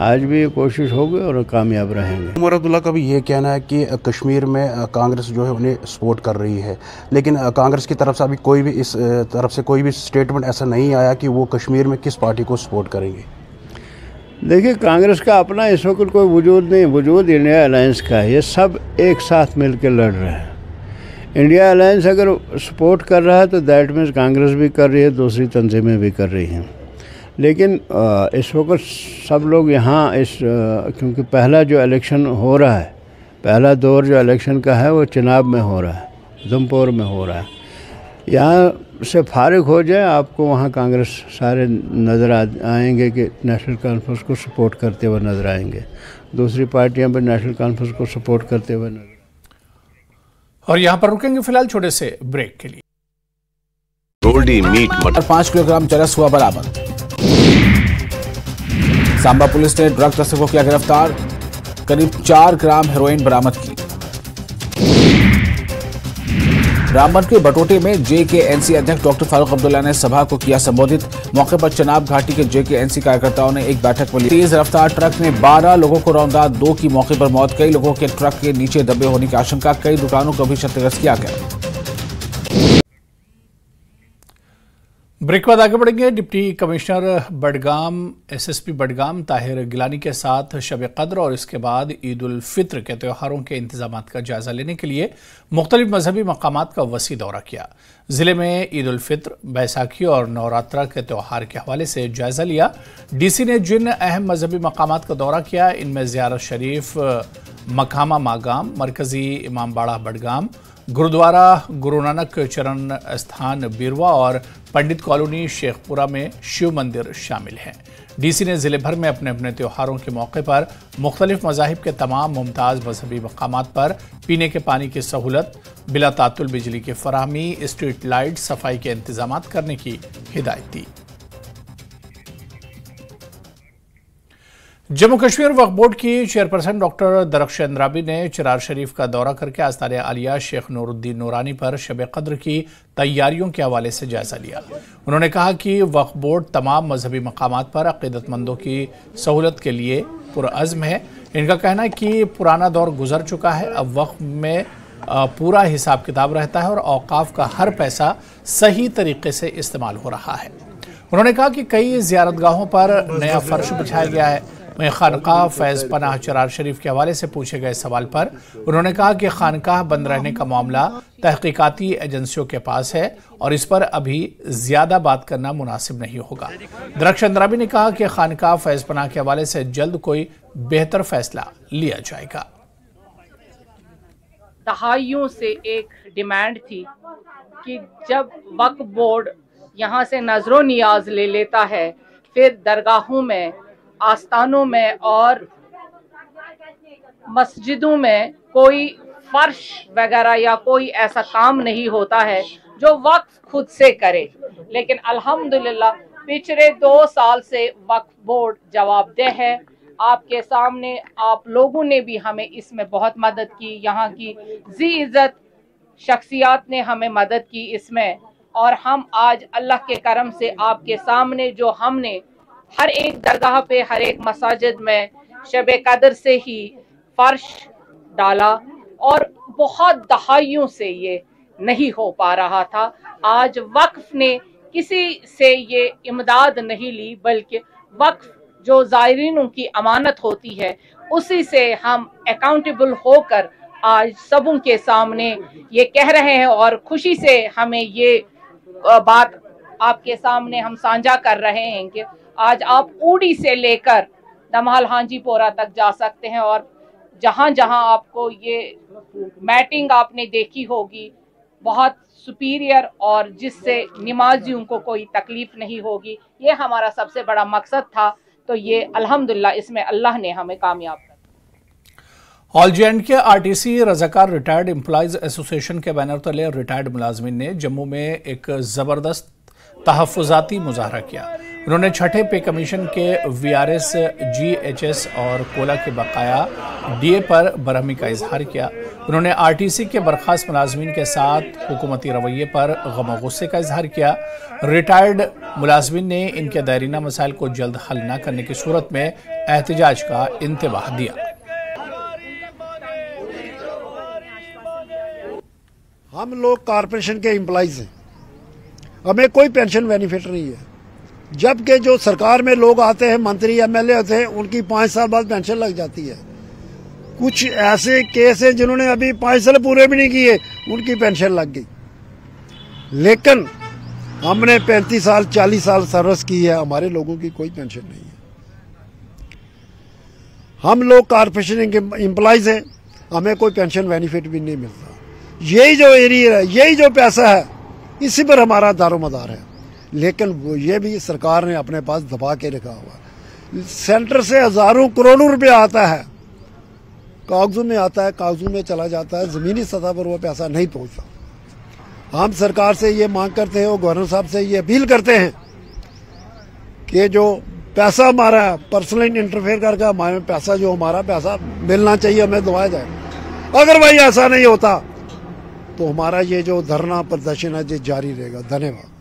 आज भी ये कोशिश होगी और कामयाब रहेंगे। उमर अब्दुल्ला का भी ये कहना है कि कश्मीर में कांग्रेस जो है उन्हें सपोर्ट कर रही है, लेकिन कांग्रेस की तरफ से अभी कोई भी इस तरफ से कोई भी स्टेटमेंट ऐसा नहीं आया कि वो कश्मीर में किस पार्टी को सपोर्ट करेंगे। देखिए, कांग्रेस का अपना इस वक्त कोई वजूद नहीं, वजूद इंडिया अलायंस का है। ये सब एक साथ मिल कर लड़ रहे हैं। इंडिया अलायंस अगर सपोर्ट कर रहा है तो दैट मीन्स कांग्रेस भी कर रही है, दूसरी तंजीमें भी कर रही हैं। लेकिन इस वक्त सब लोग यहाँ क्योंकि पहला जो इलेक्शन हो रहा है, पहला दौर जो इलेक्शन का है वो चिनाब में हो रहा है, उधमपुर में हो रहा है। यहाँ से फारिग हो जाए आपको वहाँ कांग्रेस सारे नज़र आएंगे कि नेशनल कॉन्फ्रेंस को सपोर्ट करते हुए नज़र आएंगे, दूसरी पार्टियाँ भी नेशनल कॉन्फ्रेंस को सपोर्ट करते हुए नजर। और यहाँ पर रुकेंगे फिलहाल छोटे से ब्रेक के लिए। गोल्डी मीट मटर 5 किलोग्राम चरस हुआ बरामद। सांबा पुलिस ने ड्रग तस्कर को किया गिरफ्तार, करीब 4 ग्राम हेरोइन बरामद की। रामबन के बटोटे में JKNC अध्यक्ष डॉक्टर फारूक अब्दुल्ला ने सभा को किया संबोधित। मौके पर चनाब घाटी के JKNC कार्यकर्ताओं ने एक बैठक में ली। तेज रफ्तार ट्रक ने 12 लोगों को रौंदा, 2 की मौके पर मौत। कई लोगों के ट्रक के नीचे दबे होने की आशंका। कई दुकानों को भी क्षतिग्रस्त किया गया। ब्रेक के बाद आगे बढ़ेंगे। Deputy commissioner Budgam SSP Budgam Tahir Gilani के साथ शब कद्र और इसके बाद ईद उल फित्र के त्योहारों के इंतजाम का जायजा लेने के लिए मुख्तलिफ मजहबी मकामात का वसी दौरा किया। जिले में ईद उल फित्र, बैसाखी और नवरात्रा के त्यौहार के हवाले से जायजा लिया। DC ने जिन अहम मजहबी मकामात का दौरा किया इनमें ज़ियारत शरीफ मकामा मागाम, मरकजी इमाम बाड़ा बडगाम, गुरुद्वारा गुरु नानक चरण स्थान बिरवा और पंडित कॉलोनी शेखपुरा में शिव मंदिर शामिल हैं। DC ने जिले भर में अपने अपने त्योहारों के मौके पर मुख्तलिफ मज़ाहिब के तमाम मुमताज़ मजहबी मकामात पर पीने के पानी की सहूलत, बिला तातुल बिजली की फराहमी, स्ट्रीट लाइट, सफाई के इंतजाम करने की हिदायत दी। जम्मू कश्मीर वक्फ बोर्ड की चेयरपर्सन डॉक्टर दरख्श अंद्राबी ने चिरार शरीफ का दौरा करके आस्ताने आलिया शेख नूरुद्दीन नूरानी पर शब कद्र की तैयारियों के हवाले से जायजा लिया। उन्होंने कहा कि वक्फ बोर्ड तमाम मजहबी मकामात पर अकीदतमंदों की सहूलत के लिए पुरअज़्म है। इनका कहना है कि पुराना दौर गुजर चुका है, अब वक्फ में पूरा हिसाब किताब रहता है और औकाफ का हर पैसा सही तरीके से इस्तेमाल हो रहा है। उन्होंने कहा कि कई ज़ियारतगाहों पर नया फर्श बिछाया गया है। वहीं खानकाह फैज़ पनाह चिरार शरीफ के हवाले से पूछे गए सवाल पर उन्होंने कहा कि खानकाह बंद रहने का मामला तहकीकाती एजेंसियों के पास है और इस पर अभी ज़्यादा बात करना मुनासिब नहीं होगा। दरख्श अंद्राबी ने कहा कि खानकाह फैज़ पनाह के हवाले से जल्द कोई बेहतर फैसला लिया जाएगा। दहाइयों से एक डिमांड थी कि जब वक्फ बोर्ड यहाँ से नजरो नियाज ले लेता है, फिर दरगाहों में, आस्थानों में और मस्जिदों में कोई फर्श वगैरह या कोई ऐसा काम नहीं होता है जो वक्फ खुद से करे। लेकिन अल्हम्दुलिल्लाह पिछले 2 साल से वक्फ बोर्ड जवाबदेह है। आपके सामने आप लोगों ने भी हमें इसमें बहुत मदद की, यहाँ की जी इज़्ज़त शख्सियात ने हमें मदद की इसमें, और हम आज अल्लाह के करम से आपके सामने जो हमने हर एक दरगाह पे, हर एक मसाजिद में शब कद्र से ही फर्श डाला और बहुत दहाइयों से ये नहीं हो पा रहा था। आज वक्फ ने किसी से ये इमदाद नहीं ली, बल्कि वक्फ जो ज़ायरीनों की अमानत होती है उसी से हम अकाउंटेबल होकर आज सबों के सामने ये कह रहे हैं और खुशी से हमें ये बात आपके सामने हम साझा कर रहे हैं कि आज आप ऊडी से लेकर दमहाल हांजीपोरा तक जा सकते हैं और जहां जहां आपको ये मैटिंग आपने देखी होगी बहुत सुपीरियर और जिससे नमाजियों को कोई तकलीफ नहीं होगी, ये हमारा सबसे बड़ा मकसद था। तो ये अल्हम्दुलिल्लाह इसमें अल्लाह ने हमें कामयाब कर। ऑल J&K RTC रजाकार रिटायर्ड एम्प्लॉयज एसोसिएशन के बैनर तले रिटायर्ड मुलाजमीन ने जम्मू में एक ज़बरदस्त तहफ़्फ़ुज़ाती मुज़ाहरा किया। उन्होंने छठे पे कमीशन के VRS, GHS और कोला के बकाया DA पर बरहमी का इजहार किया। उन्होंने RTC के बर्खास्त मुलाजमीन के साथ हुकूमती रवैये पर गम और गुस्से का इजहार किया। रिटायर्ड मुलाजमीन ने इनके दायरीना मसाइल को जल्द हल न करने की सूरत में एहतजाज का इंतबाह दिया। हम लोग कॉरपोरेशन के एम्प्लॉइज हैं, हमें कोई पेंशन बेनिफिट नहीं है, जबकि जो सरकार में लोग आते हैं, मंत्री MLA होते हैं, उनकी 5 साल बाद पेंशन लग जाती है। कुछ ऐसे केस हैं जिन्होंने अभी 5 साल पूरे भी नहीं किए, उनकी पेंशन लग गई। लेकिन हमने 35 साल 40 साल सर्विस की है, हमारे लोगों की कोई पेंशन नहीं है। हम लोग कॉरपोरेशन के एम्प्लॉइज हैं, हमें कोई पेंशन बेनिफिट भी नहीं मिलता। यही जो एरिया है, यही जो पैसा है, इसी पर हमारा दारोमदार है। लेकिन वो ये भी सरकार ने अपने पास दबा के रखा हुआ। सेंटर से हजारों करोड़ों रुपया आता है, कागजों में आता है, कागजों में चला जाता है, जमीनी सतह पर वो पैसा नहीं पहुंचता। हम सरकार से ये मांग करते हैं और गवर्नर साहब से ये अपील करते हैं कि जो पैसा हमारा पर्सनल इंटरफेयर करके हमारे पैसा जो हमारा पैसा मिलना चाहिए, हमें दबाया जाए। अगर भाई ऐसा नहीं होता तो हमारा ये जो धरना प्रदर्शन है ये जारी रहेगा। धन्यवाद।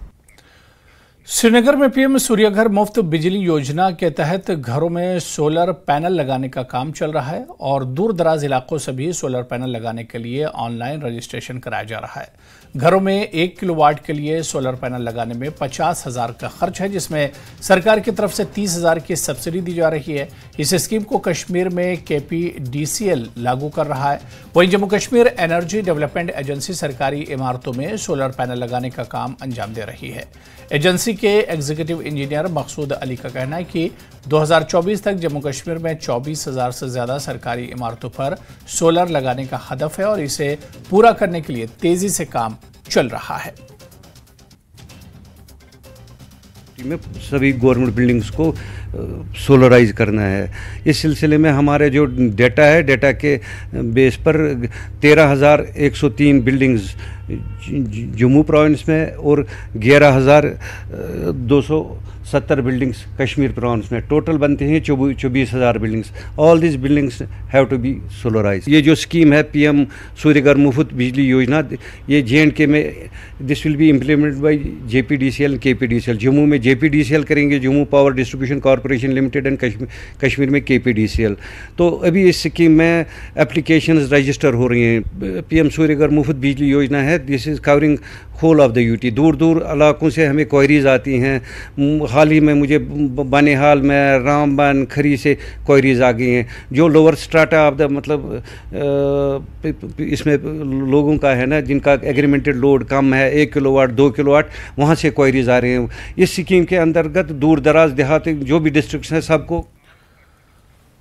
श्रीनगर में पीएम सूर्यघर मुफ्त बिजली योजना के तहत घरों में सोलर पैनल लगाने का काम चल रहा है और दूर दराज इलाकों से भी सोलर पैनल लगाने के लिए ऑनलाइन रजिस्ट्रेशन कराया जा रहा है। घरों में 1 किलोवाट के लिए सोलर पैनल लगाने में 50,000 का खर्च है, जिसमें सरकार की तरफ से 30,000 की सब्सिडी दी जा रही है। इस स्कीम को कश्मीर में KPDCL लागू कर रहा है। वहीं Jammu Kashmir energy development agency सरकारी इमारतों में सोलर पैनल लगाने का काम अंजाम दे रही है। एजेंसी के एग्जीक्यूटिव इंजीनियर मकसूद अली का कहना है कि 2024 तक जम्मू कश्मीर में 24,000 से ज्यादा सरकारी इमारतों पर सोलर लगाने का हदफ है और इसे पूरा करने के लिए तेजी से काम चल रहा है। में सभी गवर्नमेंट बिल्डिंग्स को सोलराइज करना है। इस सिलसिले में हमारे जो डेटा है, डेटा के बेस पर 13,103 बिल्डिंग्स जम्मू प्रोविंस में और 11,270 बिल्डिंग्स कश्मीर प्रोविंस में, टोटल बनते हैं 24,000 buildings. All this buildings have to be solarise. ये जो स्कीम है पीएम सूर्यघर मुफ्त बिजली योजना, ये J&K में this will be implemented by JPDCL KPDCL। Jammu में JPDCL करेंगे, Jammu power distribution corporation limited, and Kashmir में KPDCL। तो अभी इस स्कीम में एप्लीकेशंस रजिस्टर हो रही हैं। पीएम सूर्यघर मुफ्त बिजली योजना है, this is covering whole of the UT। दूर दूर इलाकों से हमें क्वेरीज आती हैं। हाल ही में मुझे बनिहाल में, रामबन, खरी से क्वेरीज आ गई हैं। जो लोअर स्ट्राटा ऑफ द मतलब इसमें लोगों का है ना, जिनका एग्रीमेंटेड लोड कम है, 1 किलोवाट 2 किलोवाट, वहाँ से क्वेरीज आ रहे हैं। इस स्कीम के अंतर्गत दूर दराज देहात जो भी डिस्ट्रिक्ट्स हैं सबको।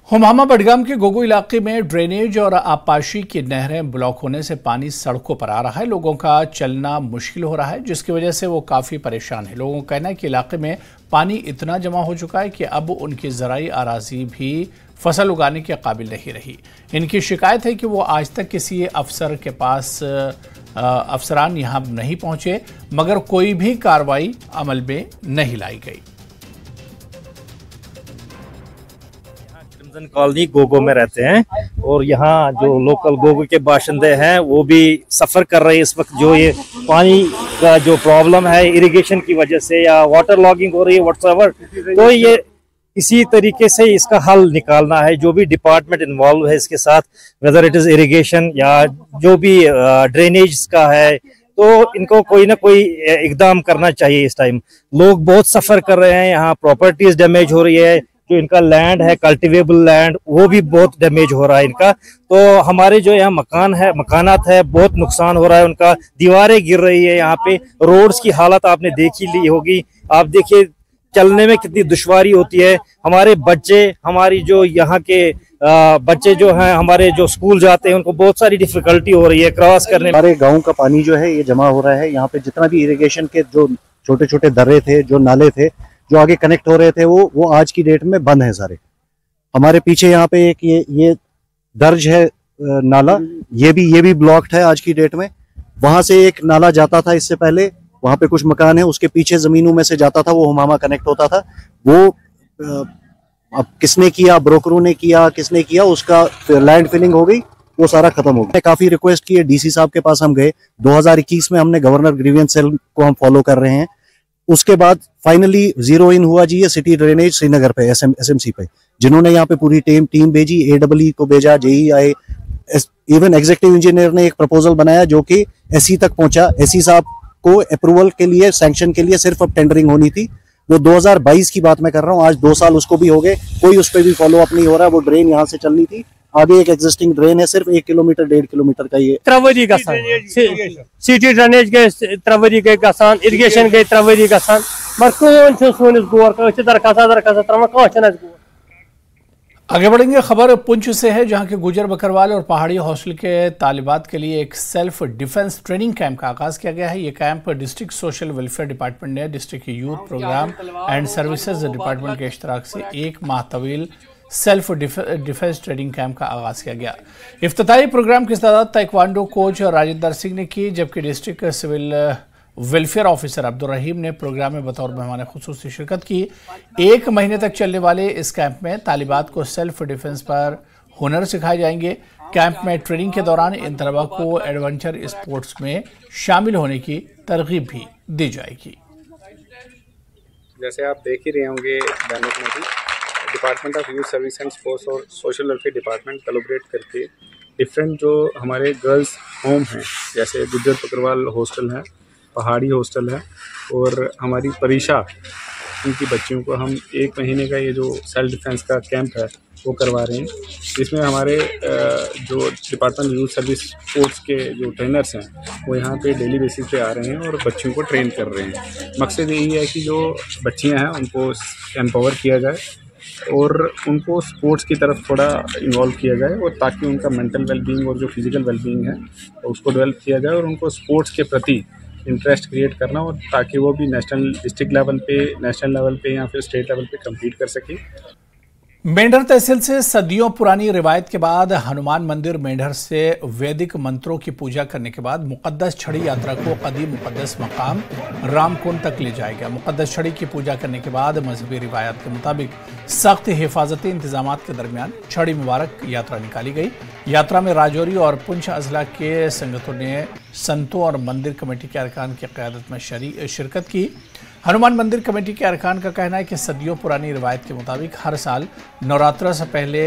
हुमामा बडगाम के गोगो इलाके में ड्रेनेज और आबपाशी की नहरें ब्लॉक होने से पानी सड़कों पर आ रहा है। लोगों का चलना मुश्किल हो रहा है, जिसकी वजह से वो काफ़ी परेशान है। लोगों का कहना है कि इलाके में पानी इतना जमा हो चुका है कि अब उनकी ज़राई आराजी भी फसल उगाने के काबिल नहीं रही। इनकी शिकायत है कि वो आज तक किसी अफसर के पास अफसरान यहाँ नहीं पहुँचे, मगर कोई भी कार्रवाई अमल में नहीं लाई गई। कॉलोनी गोगो में रहते हैं और यहाँ जो लोकल गोगो के बाशिंदे हैं वो भी सफ़र कर रहे हैं इस वक्त। जो ये पानी का जो प्रॉब्लम है इरिगेशन की वजह से या वाटर लॉगिंग हो रही है व्हाटसएवर, तो ये इसी तरीके से इसका हल निकालना है। जो भी डिपार्टमेंट इन्वॉल्व है इसके साथ, वेदर इट इज़ इरिगेशन या जो भी ड्रेनेज का है, तो इनको कोई ना कोई इकदाम करना चाहिए। इस टाइम लोग बहुत सफ़र कर रहे हैं, यहाँ प्रॉपर्टीज डैमेज हो रही है, जो इनका लैंड है कल्टिवेबल लैंड वो भी बहुत डैमेज हो रहा है इनका। तो हमारे जो यहाँ मकानात है बहुत नुकसान हो रहा है उनका, दीवारें गिर रही है यहाँ पे। रोड्स की हालत आपने देखी ली होगी, आप देखिए चलने में कितनी दुश्वारी होती है। हमारे बच्चे, हमारी जो यहाँ के बच्चे जो हैं हमारे जो स्कूल जाते हैं, उनको बहुत सारी डिफिकल्टी हो रही है क्रॉस करने में। हमारे गाँव का पानी जो है ये जमा हो रहा है। यहाँ पे जितना भी इरिगेशन के जो छोटे छोटे दर्रे थे, जो नाले थे जो आगे कनेक्ट हो रहे थे, वो आज की डेट में बंद है सारे। हमारे पीछे यहाँ पे एक ये दर्ज है नाला, ये भी ब्लॉक्ड है आज की डेट में। वहां से एक नाला जाता था इससे पहले, वहां पे कुछ मकान है, उसके पीछे जमीनों में से जाता था, वो हुमामा कनेक्ट होता था। वो अब किसने किया, ब्रोकरों ने किया, किसने किया, उसका लैंड फिलिंग हो गई, वो सारा खत्म हो गया। काफी रिक्वेस्ट की है, DC साहब के पास हम गए। 2021 में हमने गवर्नर ग्रीवियंस सेल को हम फॉलो कर रहे हैं। उसके बाद फाइनली जीरो इन हुआ जी ये सिटी ड्रेनेज श्रीनगर पे, SMC पे, जिन्होंने यहाँ पे पूरी टीम भेजी, AEE को भेजा, JEI, इवन एग्जीक्यूटिव इंजीनियर ने एक प्रपोजल बनाया जो कि SE तक पहुंचा। SE साहब को अप्रूवल के लिए, सैंक्शन के लिए सिर्फ अब टेंडरिंग होनी थी। वो 2022 की बात मैं कर रहा हूँ, आज 2 साल उसको भी हो गए, कोई उस पर भी फॉलो अप नहीं हो रहा है। वो ड्रेन यहाँ से चलनी थी, आगे एक एग्जिस्टिंग ड्रेन है, सिर्फ 1 किलोमीटर 1.5 किलोमीटर का ये त्रवरी सिटी ड्रेनेज गए, त्रवरी गए गसान, इरिगेशन गए त्रवरी गसान, मगर कौन छ सोनिस गोर दरखास्त। आगे बढ़ेंगे, खबर पुंछ से है, जहां के गुजर बकरवाल और पहाड़ी हौसल के तालिबात के लिए एक सेल्फ डिफेंस ट्रेनिंग कैंप का आगाज किया गया है। ये camp district social welfare department ने district youth programme and services department के इश्तराक से 1 माह तवील सेल्फ डिफेंस ट्रेनिंग कैंप का आगाज किया गया। इफ्तिताई प्रोग्राम की सदारत ताइक्वांडो कोच राजेंद्र सिंह ने की, जबकि district civil welfare officer Abdul Rahim ने प्रोग्राम में बतौर मेहमान खुसूसी शिरकत की। 1 महीने तक चलने वाले इस कैंप में तालिबात को सेल्फ डिफेंस पर हुनर सिखाए जाएंगे। कैंप में ट्रेनिंग के दौरान इन तलबा को एडवेंचर स्पोर्ट्स में शामिल होने की तरगीब भी दी जाएगी। जैसे आप देख ही रहे होंगे बैनर में भी, department of youth service and sports और सोशल वेलफेयर डिपार्टमेंट कोलैबोरेट करके डिफरेंट जो हमारे गर्ल्स होम हैं, जैसे गुज्जर पकड़वाल हॉस्टल है, पहाड़ी हॉस्टल है, और हमारी परीक्षा, उनकी बच्चियों को हम 1 महीने का ये जो सेल्फ डिफेंस का कैंप है वो करवा रहे हैं। इसमें हमारे जो डिपार्टमेंट यूथ सर्विस स्पोर्ट्स के जो ट्रेनर्स हैं वो यहाँ पे डेली बेसिस पे आ रहे हैं और बच्चियों को ट्रेन कर रहे हैं। मकसद यही है कि जो बच्चियाँ हैं उनको एम्पावर किया जाए और उनको स्पोर्ट्स की तरफ थोड़ा इन्वॉल्व किया जाए, और ताकि उनका मेंटल वेलबींग और जो फिज़िकल वेलबींग है उसको डेवलप किया जाए, और उनको स्पोर्ट्स के प्रति इंटरेस्ट क्रिएट करना, और ताकि वो भी नेशनल, डिस्ट्रिक्ट लेवल पे, नेशनल लेवल पे या फिर स्टेट लेवल पे कम्पीट कर सके। मेंढर तहसील से सदियों पुरानी रिवायत के बाद हनुमान मंदिर मेंढर से वैदिक मंत्रों की पूजा करने के बाद मुकद्दस छड़ी यात्रा को कदीम मुकद्दस मकाम रामकुंड तक ले जाएगा। मुकद्दस छड़ी की पूजा करने के बाद मजहबी रिवायत के मुताबिक सख्त हिफाजती इंतजाम के दरमियान छड़ी मुबारक यात्रा निकाली गई। यात्रा में राजौरी और पुंछ अजला के संतों और मंदिर कमेटी के अरकान की क़यादत में शिरकत की। हनुमान मंदिर कमेटी के अरकान का कहना है कि सदियों पुरानी रिवायत के मुताबिक हर साल नवरात्र से पहले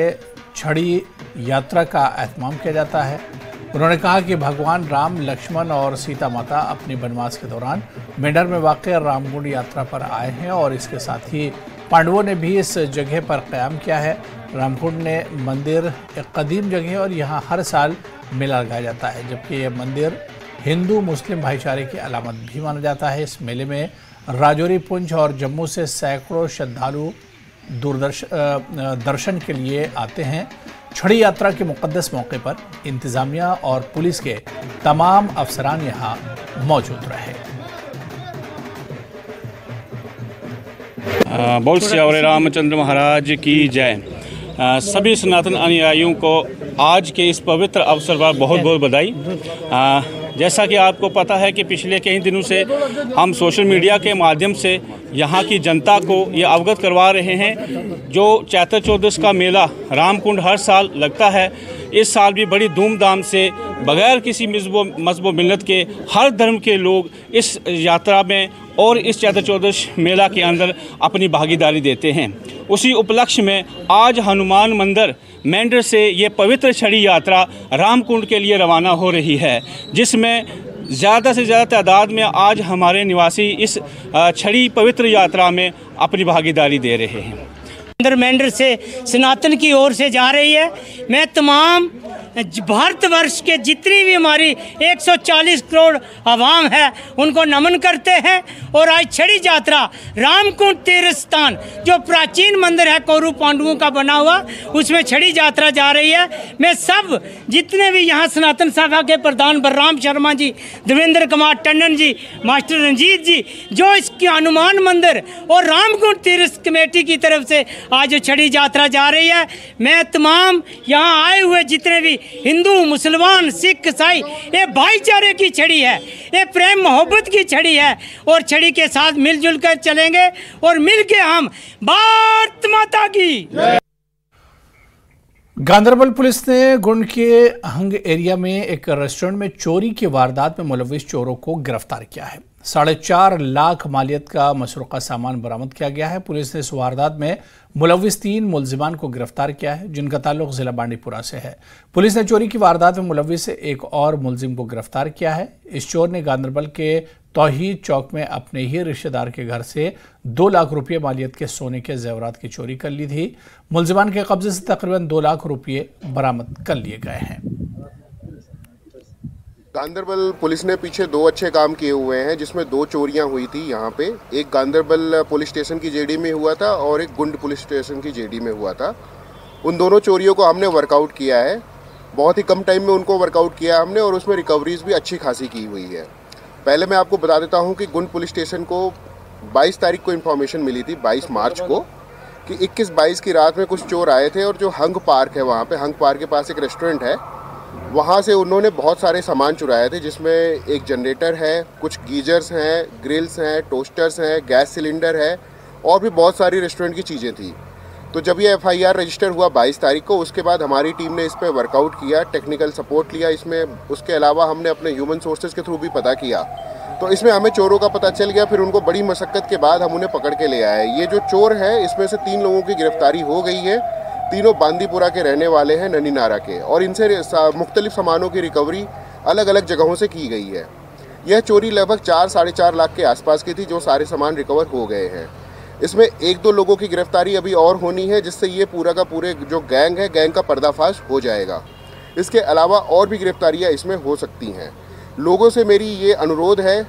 छड़ी यात्रा का एहतमाम किया जाता है। उन्होंने कहा कि भगवान राम, लक्ष्मण और सीता माता अपने वनवास के दौरान मेंढर में वाक़ रामकुंड यात्रा पर आए हैं, और इसके साथ ही पांडवों ने भी इस जगह पर क़याम किया है। रामकुंड ने मंदिर एक कदीम जगह है और यहाँ हर साल मेला लगाया जाता है, जबकि ये मंदिर हिंदू मुस्लिम भाईचारे की अलामत भी माना जाता है। इस मेले में राजौरी, पुंछ और जम्मू से सैकड़ों श्रद्धालु दर्शन के लिए आते हैं। छड़ी यात्रा के मुकद्दस मौके पर इंतजामिया और पुलिस के तमाम अफसरान यहाँ मौजूद रहे। बोल श्री रामचंद्र महाराज की जय। सभी सनातन अनुयायियों को आज के इस पवित्र अवसर पर बहुत बहुत बधाई। जैसा कि आपको पता है कि पिछले कई दिनों से हम सोशल मीडिया के माध्यम से यहाँ की जनता को ये अवगत करवा रहे हैं, जो चैत्र चौदस का मेला रामकुंड हर साल लगता है, इस साल भी बड़ी धूमधाम से बगैर किसी मज़हब मिल्लत के हर धर्म के लोग इस यात्रा में और इस चैत्र चौदस मेला के अंदर अपनी भागीदारी देते हैं। उसी उपलक्ष्य में आज हनुमान मंदिर मेंढर से ये पवित्र छड़ी यात्रा रामकुंड के लिए रवाना हो रही है, जिसमें ज़्यादा से ज़्यादा तादाद में आज हमारे निवासी इस छड़ी पवित्र यात्रा में अपनी भागीदारी दे रहे हैं। मंदिर मेंढर से सनातन की ओर से जा रही है। मैं तमाम भारतवर्ष के जितनी भी हमारी 140 करोड़ आवाम है उनको नमन करते हैं। और आज छड़ी यात्रा रामकुंड तीर्थ स्थान जो प्राचीन मंदिर है कौरव पांडवों का बना हुआ, उसमें छड़ी यात्रा जा रही है। मैं सब जितने भी यहाँ सनातन सभा के प्रधान बलराम शर्मा जी, देवेंद्र कुमार टंडन जी, मास्टर रंजीत जी, जो इसकी हनुमान मंदिर और रामकुंड तीर्थ कमेटी की तरफ से आज छड़ी यात्रा जा रही है, मैं तमाम यहाँ आए हुए जितने भी हिंदू, मुसलमान, सिख, ईसाई, ये भाईचारे की छड़ी है, ये प्रेम मोहब्बत की छड़ी है, और छड़ी के साथ मिलजुल कर चलेंगे और मिलके हम भारत माता की। गांदरबल पुलिस ने गुंड के हंग एरिया में एक रेस्टोरेंट में चोरी की वारदात में मुलविस चोरों को गिरफ्तार किया है। 4.5 लाख मालियत का मसरूका सामान बरामद किया गया है। पुलिस ने इस वारदात में मुलविस 3 मुलजिमान को गिरफ्तार किया है, जिनका ताल्लुक जिला बांडीपुरा से है। पुलिस ने चोरी की वारदात में मुलविस एक और मुलजिम को गिरफ्तार किया है। इस चोर ने गांदरबल के तौहीद चौक में अपने ही रिश्तेदार के घर से 2 लाख रुपये मालियत के सोने के जेवरात की चोरी कर ली थी। मुलजिमान के कब्जे से तकरीबन 2 लाख रुपये बरामद कर लिए गए हैं। गांदरबल पुलिस ने पीछे 2 अच्छे काम किए हुए हैं, जिसमें 2 चोरियां हुई थी यहाँ पे। एक गांदरबल पुलिस स्टेशन की जेडी में हुआ था और एक गुंड पुलिस स्टेशन की जेडी में हुआ था। उन दोनों चोरियों को हमने वर्कआउट किया है, बहुत ही कम टाइम में उनको वर्कआउट किया हमने, और उसमें रिकवरीज भी अच्छी खासी की हुई है। पहले मैं आपको बता देता हूँ कि गुंड पुलिस स्टेशन को 22 तारीख को इन्फॉर्मेशन मिली थी, 22 मार्च को, कि 21-22 की रात में कुछ चोर आए थे, और जो हंग पार्क है वहाँ पे, हंग पार्क के पास एक रेस्टोरेंट है, वहाँ से उन्होंने बहुत सारे सामान चुराए थे, जिसमें एक जनरेटर है, कुछ गीजर्स हैं, ग्रिल्स हैं, टोस्टर्स हैं, गैस सिलेंडर है, और भी बहुत सारी रेस्टोरेंट की चीज़ें थी। तो जब ये FIR रजिस्टर हुआ 22 तारीख को, उसके बाद हमारी टीम ने इस पर वर्कआउट किया, टेक्निकल सपोर्ट लिया इसमें। उसके अलावा हमने अपने ह्यूमन सोर्सेज के थ्रू भी पता किया, तो इसमें हमें चोरों का पता चल गया। फिर उनको बड़ी मशक्क़त के बाद हम उन्हें पकड़ के ले आए। ये जो चोर है, इसमें से 3 लोगों की गिरफ्तारी हो गई है। तीनों बांदीपुरा के रहने वाले हैं, ननी नारा के, और इनसे मुख्तलिफ सामानों की रिकवरी अलग अलग जगहों से की गई है। यह चोरी लगभग 4-4.5 लाख के आसपास की थी, जो सारे सामान रिकवर हो गए हैं। इसमें 1-2 लोगों की गिरफ्तारी अभी और होनी है, जिससे ये पूरा का पूरे जो गैंग है, गैंग का पर्दाफाश हो जाएगा। इसके अलावा और भी गिरफ्तारियां इसमें हो सकती हैं। लोगों से मेरी ये अनुरोध है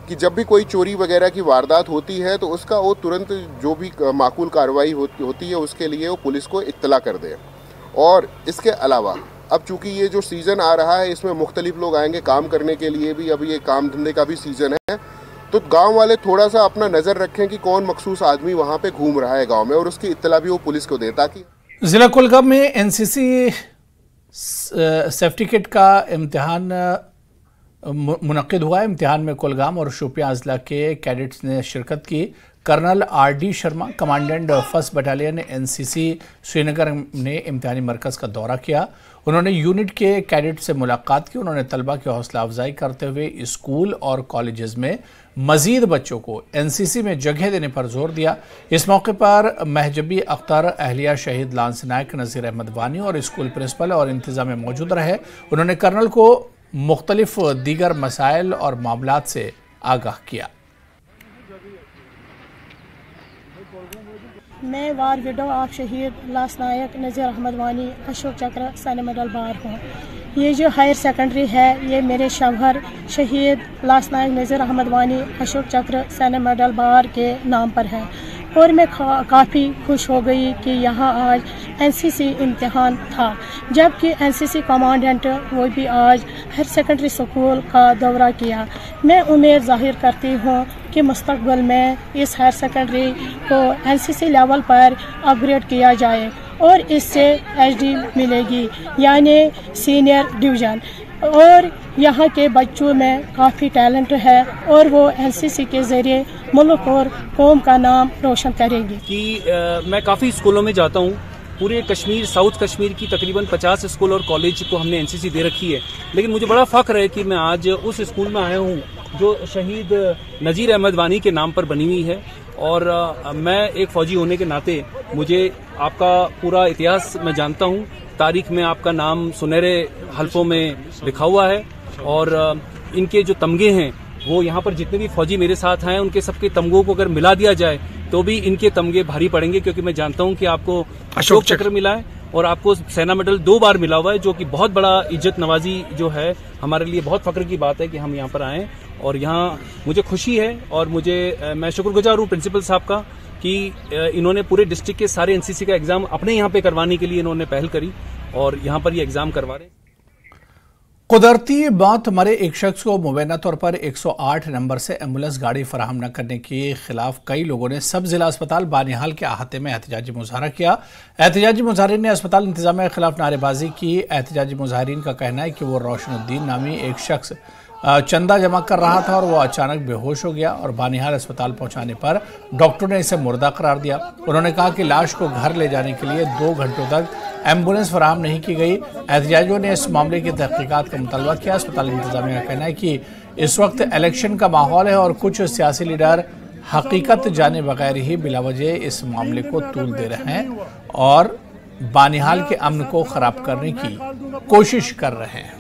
कि जब भी कोई चोरी वगैरह की वारदात होती है तो उसका वो तुरंत जो भी माकूल कार्रवाई होती है उसके लिए वो पुलिस को इत्तला कर दे। और इसके अलावा अब चूँकि ये जो सीज़न आ रहा है, इसमें मुख्तलिफ लोग आएंगे काम करने के लिए भी, अभी ये काम धंधे का भी सीज़न है, तो गांव वाले थोड़ा सा अपना नज़र रखें कि कौन मखसूस आदमी वहाँ पे घूम रहा है गांव में, और उसकी इत्तला भी वो पुलिस को दे, ताकि जिला कुलगाम में NCC सेफ्टी किट का इम्तिहान मुनक्किद हुआ। इम्तिहान में कुलगाम और शोपियां अजला के कैडेट्स ने शिरकत की। Colonel RD Sharma, commandant 1st battalion NCC Srinagar ने इम्तिहानी मरकज़ का दौरा किया। उन्होंने यूनिट के कैडेट से मुलाकात की। उन्होंने तलबा की हौसला अफजाई करते हुए स्कूल और कॉलेजेस में मजीद बच्चों को NCC में जगह देने पर जोर दिया। इस मौके पर महजबी अख्तर, अहलिया शहीद लांस नायक, नज़ीर अहमद वानी और स्कूल प्रिंसिपल और इंतजामिया मौजूद रहे। उन्होंने कर्नल को मुख्तलिफ दीगर मसाइल और मामलात से आगाह किया। मैं वार विडो ऑफ शहीद लांस नायक, नज़ीर अहमद वानी, अशोक चक्र सैन्य मेडल बार हूँ। ये जो हायर सेकेंडरी है, ये मेरे शवहर शहीद लांस नायक, नज़ीर अहमद वानी, अशोक चक्र सैन्य मेडल बार के नाम पर है। और मैं काफ़ी खुश हो गई कि यहाँ आज NCC इम्तिहान था, जबकि NCC कमांडेंट वो भी आज हायर सेकेंडरी स्कूल का दौरा किया। मैं उम्मीद जाहिर करती हूँ कि मुस्तकबिल में इस हायर सेकेंडरी को NCC लेवल पर अपग्रेड किया जाए और इससे HD मिलेगी, यानी सीनियर डिवीज़न। और यहाँ के बच्चों में काफ़ी टैलेंट है और वो NCC के ज़रिए मुल्क और कौम का नाम रोशन करेगी। कि मैं काफ़ी स्कूलों में जाता हूँ, पूरे कश्मीर, साउथ कश्मीर की तकरीबन 50 स्कूल और कॉलेज को हमने NCC दे रखी है, लेकिन मुझे बड़ा फ़ख्र है कि मैं आज उस स्कूल में आया हूँ जो शहीद नज़ीर अहमद वानी के नाम पर बनी हुई है। और मैं एक फ़ौजी होने के नाते मुझे आपका पूरा इतिहास मैं जानता हूँ, तारीख में आपका नाम सुनहरे हल्फों में लिखा हुआ है। और इनके जो तमगे हैं, वो यहाँ पर जितने भी फौजी मेरे साथ हैं, उनके सबके तमगों को अगर मिला दिया जाए तो भी इनके तमगे भारी पड़ेंगे, क्योंकि मैं जानता हूँ कि आपको अशोक चक्र मिला है और आपको सेना मेडल 2 बार मिला हुआ है, जो कि बहुत बड़ा इज्जत नवाजी जो है हमारे लिए बहुत फख्र की बात है कि हम यहाँ पर आएँ। और यहाँ मुझे खुशी है और मैं शुक्रगुजार हूँ प्रिंसिपल साहब का कि इन्होंने पूरे डिस्ट्रिक्ट के सारे NCC का एग्ज़ाम अपने यहाँ पे करवाने के लिए इन्होंने पहल करी और यहाँ पर ये एग्ज़ाम करवा रहे हैं। कुदरती मौत मरे एक शख्स को मुबैना तौर पर 108 नंबर से एम्बुलेंस गाड़ी फराहम न करने के खिलाफ कई लोगों ने सब जिला अस्पताल बानिहाल के अहाते में एहतजाजी मुजाहरा किया। एहतजाजी मुजाहरीन ने अस्पताल इंतजामिया के खिलाफ नारेबाजी की। एहतजाजी मुजाहरीन का कहना है कि वो रोशनुद्दीन नामी एक शख्स चंदा जमा कर रहा था और वो अचानक बेहोश हो गया और बानिहाल अस्पताल पहुंचाने पर डॉक्टर ने इसे मुर्दा करार दिया। उन्होंने कहा कि लाश को घर ले जाने के लिए 2 घंटों तक एम्बुलेंस फराहम नहीं की गई। एहतजाजियों ने इस मामले की तहकीकात का मुतालबा किया। अस्पताल इंतजामिया का कहना है कि इस वक्त इलेक्शन का माहौल है और कुछ सियासी लीडर हकीकत जाने बगैर ही बिलावजह इस मामले को तूल दे रहे हैं और बानिहाल के अमन को खराब करने की कोशिश कर रहे हैं।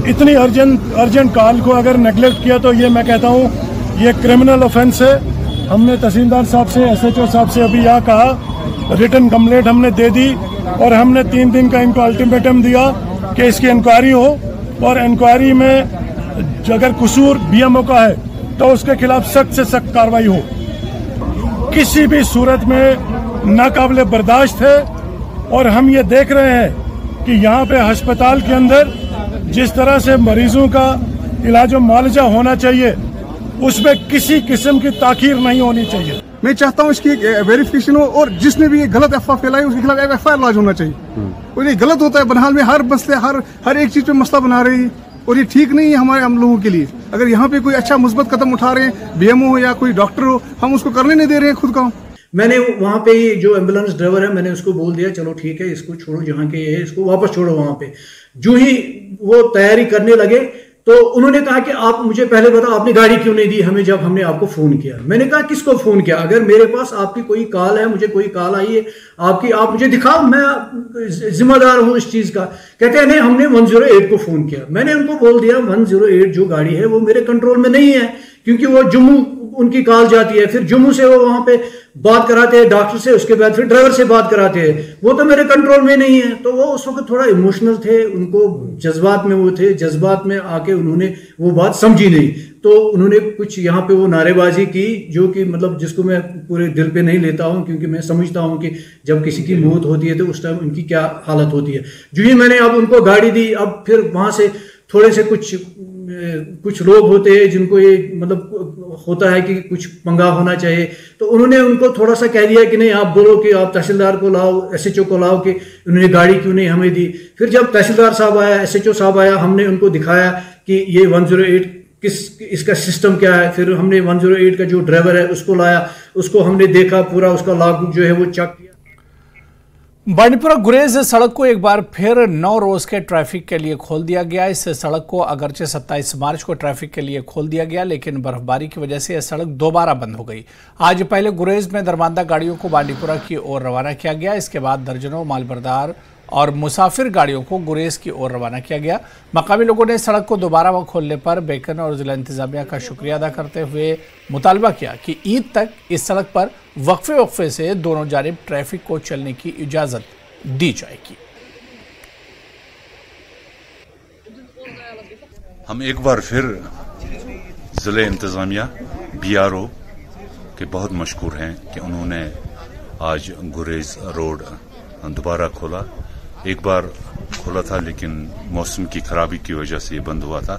इतनी अर्जेंट कॉल को अगर नेगलेक्ट किया तो ये मैं कहता हूँ ये क्रिमिनल ऑफेंस है। हमने तहसीलदार साहब से, SHO साहब से अभी यहाँ कहा, रिटन कंप्लेंट हमने दे दी और हमने 3 दिन का इनको अल्टीमेटम दिया कि इसकी इंक्वायरी हो और इंक्वायरी में अगर कसूर BMO का है तो उसके खिलाफ सख्त से सख्त कार्रवाई हो। किसी भी सूरत में नाकाबिले बर्दाश्त है। और हम ये देख रहे हैं कि यहाँ पे अस्पताल के अंदर जिस तरह से मरीजों का इलाज मुआवजा होना चाहिए, उसमें किसी किस्म की ताखीर नहीं होनी चाहिए। मैं चाहता हूँ इसकी वेरिफिकेशन हो और जिसने भी ये गलत अफवाह फैलाई उसके खिलाफ FIR लॉन्च होना चाहिए। और ये गलत होता है, बनिहाल में हर मसले हर एक चीज पे मसला बना रही है और ये ठीक नहीं है हमारे हम लोगों के लिए। अगर यहाँ पे कोई अच्छा मुस्बत कदम उठा रहे हैं, BMO हो या कोई डॉक्टर हो, हम उसको करने नहीं दे रहे हैं खुद का। मैंने वहाँ पे ही जो एम्बुलेंस ड्राइवर है मैंने उसको बोल दिया चलो ठीक है इसको छोड़ो जहाँ के ये है इसको वापस छोड़ो वहाँ पे। जो ही वो तैयारी करने लगे तो उन्होंने कहा कि आप मुझे पहले बताओ आपने गाड़ी क्यों नहीं दी हमें जब हमने आपको फोन किया। मैंने कहा किसको फोन किया, अगर मेरे पास आपकी कोई कॉल है, मुझे कोई कॉल आई है आपकी, आप मुझे दिखाओ, मैं जिम्मेदार हूं इस चीज का। कहते हैं नहीं हमने 108 को फोन किया। मैंने उनको बोल दिया 108 जो गाड़ी है वो मेरे कंट्रोल में नहीं है क्योंकि वो जम्मू उनकी कॉल जाती है, फिर जम्मू से वो वहां पे बात कराते हैं डॉक्टर से, उसके बाद फिर ड्राइवर से बात कराते हैं, वो तो मेरे कंट्रोल में नहीं है। तो वो उस वक्त थोड़ा इमोशनल थे, उनको जज्बात में वो थे, जज्बात में आके उन्होंने वो बात समझी नहीं, तो उन्होंने कुछ यहाँ पे वो नारेबाजी की जो कि मतलब जिसको मैं पूरे दिल पे नहीं लेता हूँ क्योंकि मैं समझता हूँ कि जब किसी की मौत होती है तो उस टाइम उनकी क्या हालत होती है। जो ही मैंने अब उनको गाड़ी दी, अब फिर वहां से थोड़े से कुछ लोग होते हैं जिनको ये मतलब होता है कि कुछ पंगा होना चाहिए, तो उन्होंने उनको थोड़ा सा कह दिया कि नहीं आप बोलो कि आप तहसीलदार को लाओ, SHO को लाओ कि उन्होंने गाड़ी क्यों नहीं हमें दी। फिर जब तहसीलदार साहब आया, SHO साहब आया, हमने उनको दिखाया कि ये 108 इसका सिस्टम क्या है। फिर हमने 108 का जो ड्राइवर है उसको लाया, उसको हमने देखा, पूरा उसका लॉग जो है वो चेक किया। बांडीपुरा गुरेज सड़क को एक बार फिर 9 रोज के ट्रैफिक के लिए खोल दिया गया। इस सड़क को अगरचे 27 मार्च को ट्रैफिक के लिए खोल दिया गया, लेकिन बर्फबारी की वजह से यह सड़क दोबारा बंद हो गई। आज पहले गुरेज में दरमांदा गाड़ियों को बांडीपुरा की ओर रवाना किया गया। इसके बाद दर्जनों मालबरदार और मुसाफिर गाड़ियों को गुरेज की ओर रवाना किया गया। मकामी लोगों ने सड़क को दोबारा खोलने पर बेकन और जिला इंतजामिया का शुक्रिया अदा करते हुए मुतालबा किया कि ईद तक इस सड़क पर वक्फे से दोनों जानिब ट्रैफिक को चलने की इजाजत दी जाएगी। हम एक बार फिर जिले इंतजामिया BRO के बहुत मशकूर हैं कि उन्होंने आज गुरेज रोड दोबारा खोला। एक बार खोला था लेकिन मौसम की खराबी की वजह से ये बंद हुआ था,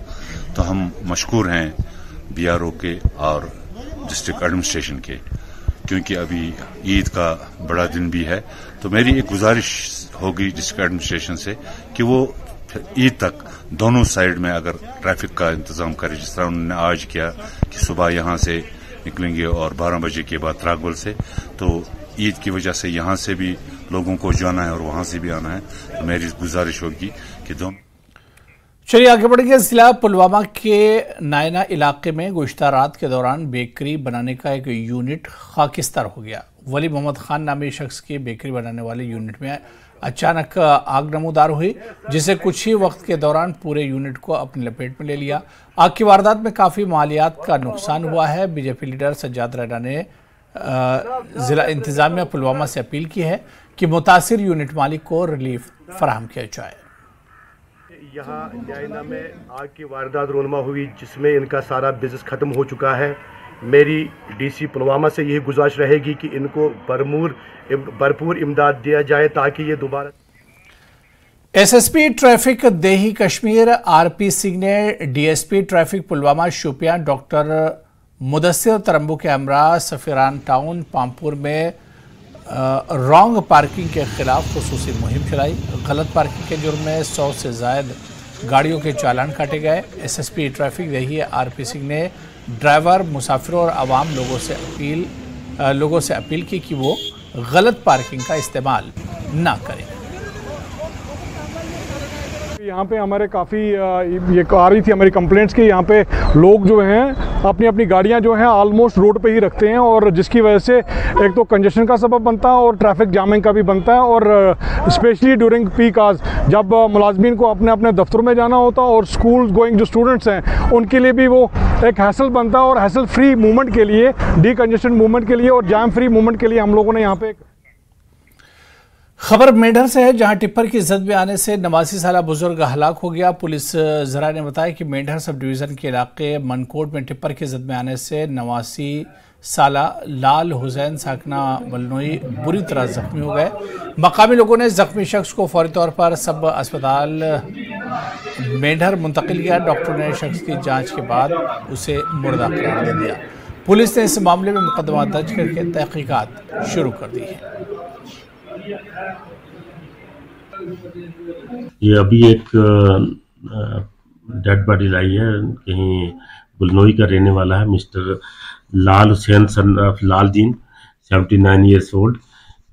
तो हम मशकूर हैं BRO के और डिस्ट्रिक्ट एडमिनिस्ट्रेशन के, क्योंकि अभी ईद का बड़ा दिन भी है। तो मेरी एक गुजारिश होगी डिस्ट्रिक्ट एडमिनिस्ट्रेशन से कि वो ईद तक दोनों साइड में अगर ट्रैफिक का इंतजाम करे, जिस तरह उन्होंने आज किया कि सुबह यहाँ से निकलेंगे और 12 बजे के बाद त्रागबल से, तो ईद की वजह से यहाँ से भी लोगों को जाना है और वहां से भी आना है। तो मेरी गुजारिश होगी कि दोनों। चलिए आगे बढ़ेंगे। जिला पुलवामा के नायना इलाके में गुज़श्ता रात के दौरान बेकरी बनाने का एक यूनिट खाकिस्तार हो गया। वली मोहम्मद खान नामी शख्स की बेकरी बनाने वाले यूनिट में अचानक आग नमूदार हुई, जिसे कुछ ही वक्त के दौरान पूरे यूनिट को अपनी लपेट में ले लिया। आग की वारदात में काफ़ी मालियात का नुकसान हुआ है। बीजेपी लीडर सज्जाद रैना ने जिला इंतजामिया पुलवामा से अपील की है कि मुतासिर यूनिट मालिक को रिलीफ फराहम किया जाए। यहाँ नायना में आग की वारदात रोनमा हुई जिसमें इनका सारा बिजनेस खत्म हो चुका है। मेरी DC पुलवामा से यही गुजारिश रहेगी कि इनको भरपूर इमदाद दिया जाए ताकि ये दोबारा। SSP ट्रैफिक देही कश्मीर RP सिंह ने DSP traffic Pulwama Shopian doctor Mudasir Tramboo के हमरा सफीरान टाउन पामपुर में रॉन्ग पार्किंग के खिलाफ खुसूसी मुहिम चलाई। गलत पार्किंग के जुर्म में 100 से ज़ायद गाड़ियों के चालान काटे गए। SSP ट्रैफिक देही RP सिंह ने ड्राइवर, मुसाफिरों और आवाम लोगों से अपील की कि वो गलत पार्किंग का इस्तेमाल ना करें। यहाँ पे हमारे काफ़ी ये आ रही थी हमारी कंप्लेंट्स कि यहाँ पे लोग जो हैं अपनी अपनी गाड़ियाँ जो हैं ऑलमोस्ट रोड पे ही रखते हैं, और जिसकी वजह से एक तो कंजेशन का सबब बनता है और ट्रैफिक जामिंग का भी बनता है। और स्पेशली ड्यूरिंग पीक आवर्स जब मुलाजमीन को अपने अपने दफ्तरों में जाना होता है और स्कूल गोइंग जो स्टूडेंट्स हैं उनके लिए भी वो एक हैसल बनता है। और हैसल फ्री मूवमेंट के लिए, डी कंजेशन मूवमेंट के लिए और जाम फ्री मूवमेंट के लिए हम लोगों ने यहाँ पे खबर मेंढर से है, जहां टिप्पर की जद में आने से 89 साला बुजुर्ग हलाक हो गया। पुलिस जरा ने बताया कि मेंढर सब डिवीजन के इलाके मनकोट में टिप्पर की जद में आने से 89 साला लाल हुसैन साकना बलनोई बुरी तरह जख्मी हो गए। मकामी लोगों ने जख्मी शख्स को फौरी तौर पर सब अस्पताल मेंढर मुंतकिल किया। डॉक्टर ने शख्स की जांच के बाद उसे मुर्दा करार दे दिया। पुलिस ने इस मामले में मुकदमा दर्ज करके तहकीकात शुरू कर दी है। ये अभी एक डेड बॉडी लाई है, कहीं गुलनोई का रहने वाला है, mister Lal Hussain son of Lal Din 79 years old.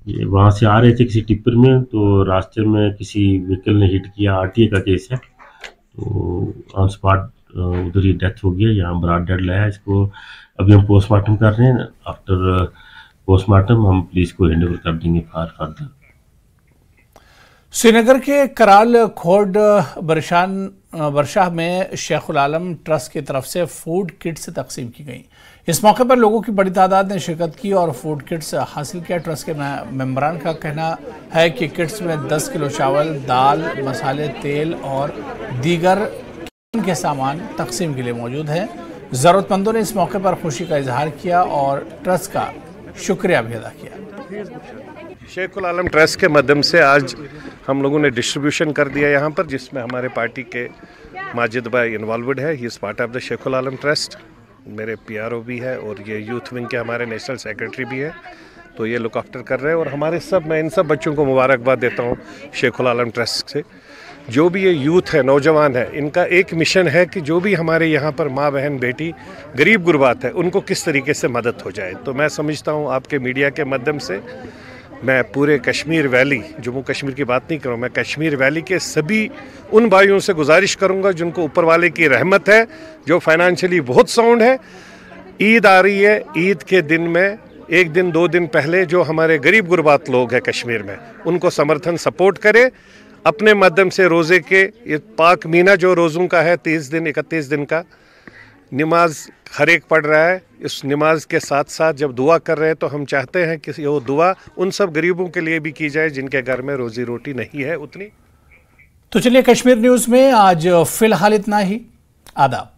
ये वहाँ से आ रहे थे किसी टिप्पर में, तो रास्ते में किसी व्हीकल ने हिट किया। आरटीए का केस है, तो ऑन स्पॉट उधर ही डेथ हो गई। यहाँ ब्रॉड डेड लाया इसको, अभी हम पोस्टमार्टम कर रहे हैं। आफ्टर पोस्टमार्टम हम पुलिस को हैंड ओवर कर देंगे फॉर फर्दर। श्रीनगर के कराल खोड बरशाह में शेखुल आलम ट्रस्ट की तरफ से फूड किट्स तकसीम की गई। इस मौके पर लोगों की बड़ी तादाद ने शिरकत की और फूड किट्स हासिल किया। ट्रस्ट के मेंबरान का कहना है कि किट्स में 10 किलो चावल, दाल, मसाले, तेल और दीगर के सामान तकसीम के लिए मौजूद हैं। ज़रूरतमंदों ने इस मौके पर खुशी का इजहार किया और ट्रस्ट का शुक्रिया भी अदा किया। शेखुल आलम ट्रस्ट के माध्यम से आज हम लोगों ने डिस्ट्रीब्यूशन कर दिया यहाँ पर, जिसमें हमारे पार्टी के माजिद भाई इन्वॉल्वड है। He is part of the Sheikhul Alam trust. मेरे पीआरओ भी है और ये यूथ विंग के हमारे नेशनल सेक्रेटरी भी है, तो ये लुक आफ्टर कर रहे हैं। और हमारे मैं इन सब बच्चों को मुबारकबाद देता हूँ शेखुल आलम ट्रस्ट से। जो भी ये यूथ है, नौजवान है, इनका एक मिशन है कि जो भी हमारे यहाँ पर माँ बहन बेटी गरीब गुरबात है, उनको किस तरीके से मदद हो जाए। तो मैं समझता हूँ आपके मीडिया के माध्यम से मैं पूरे कश्मीर वैली, जम्मू कश्मीर की बात नहीं करूँ, मैं कश्मीर वैली के सभी उन भाइयों से गुजारिश करूँगा जिनको ऊपर वाले की रहमत है, जो फाइनेंशियली बहुत साउंड है। ईद आ रही है, ईद के दिन में 1 दिन 2 दिन पहले जो हमारे गरीब गुरबात लोग हैं कश्मीर में, उनको समर्थन सपोर्ट करें। अपने माध्यम से रोज़े के ये पाक महीना जो रोज़ों का है 30 दिन 31 दिन का, नमाज हर एक पढ़ रहा है। इस नमाज के साथ साथ जब दुआ कर रहे हैं तो हम चाहते हैं कि वो दुआ उन सब गरीबों के लिए भी की जाए जिनके घर में रोजी रोटी नहीं है उतनी। तो चलिए, कश्मीर न्यूज़ में आज फिलहाल इतना ही। आदाब।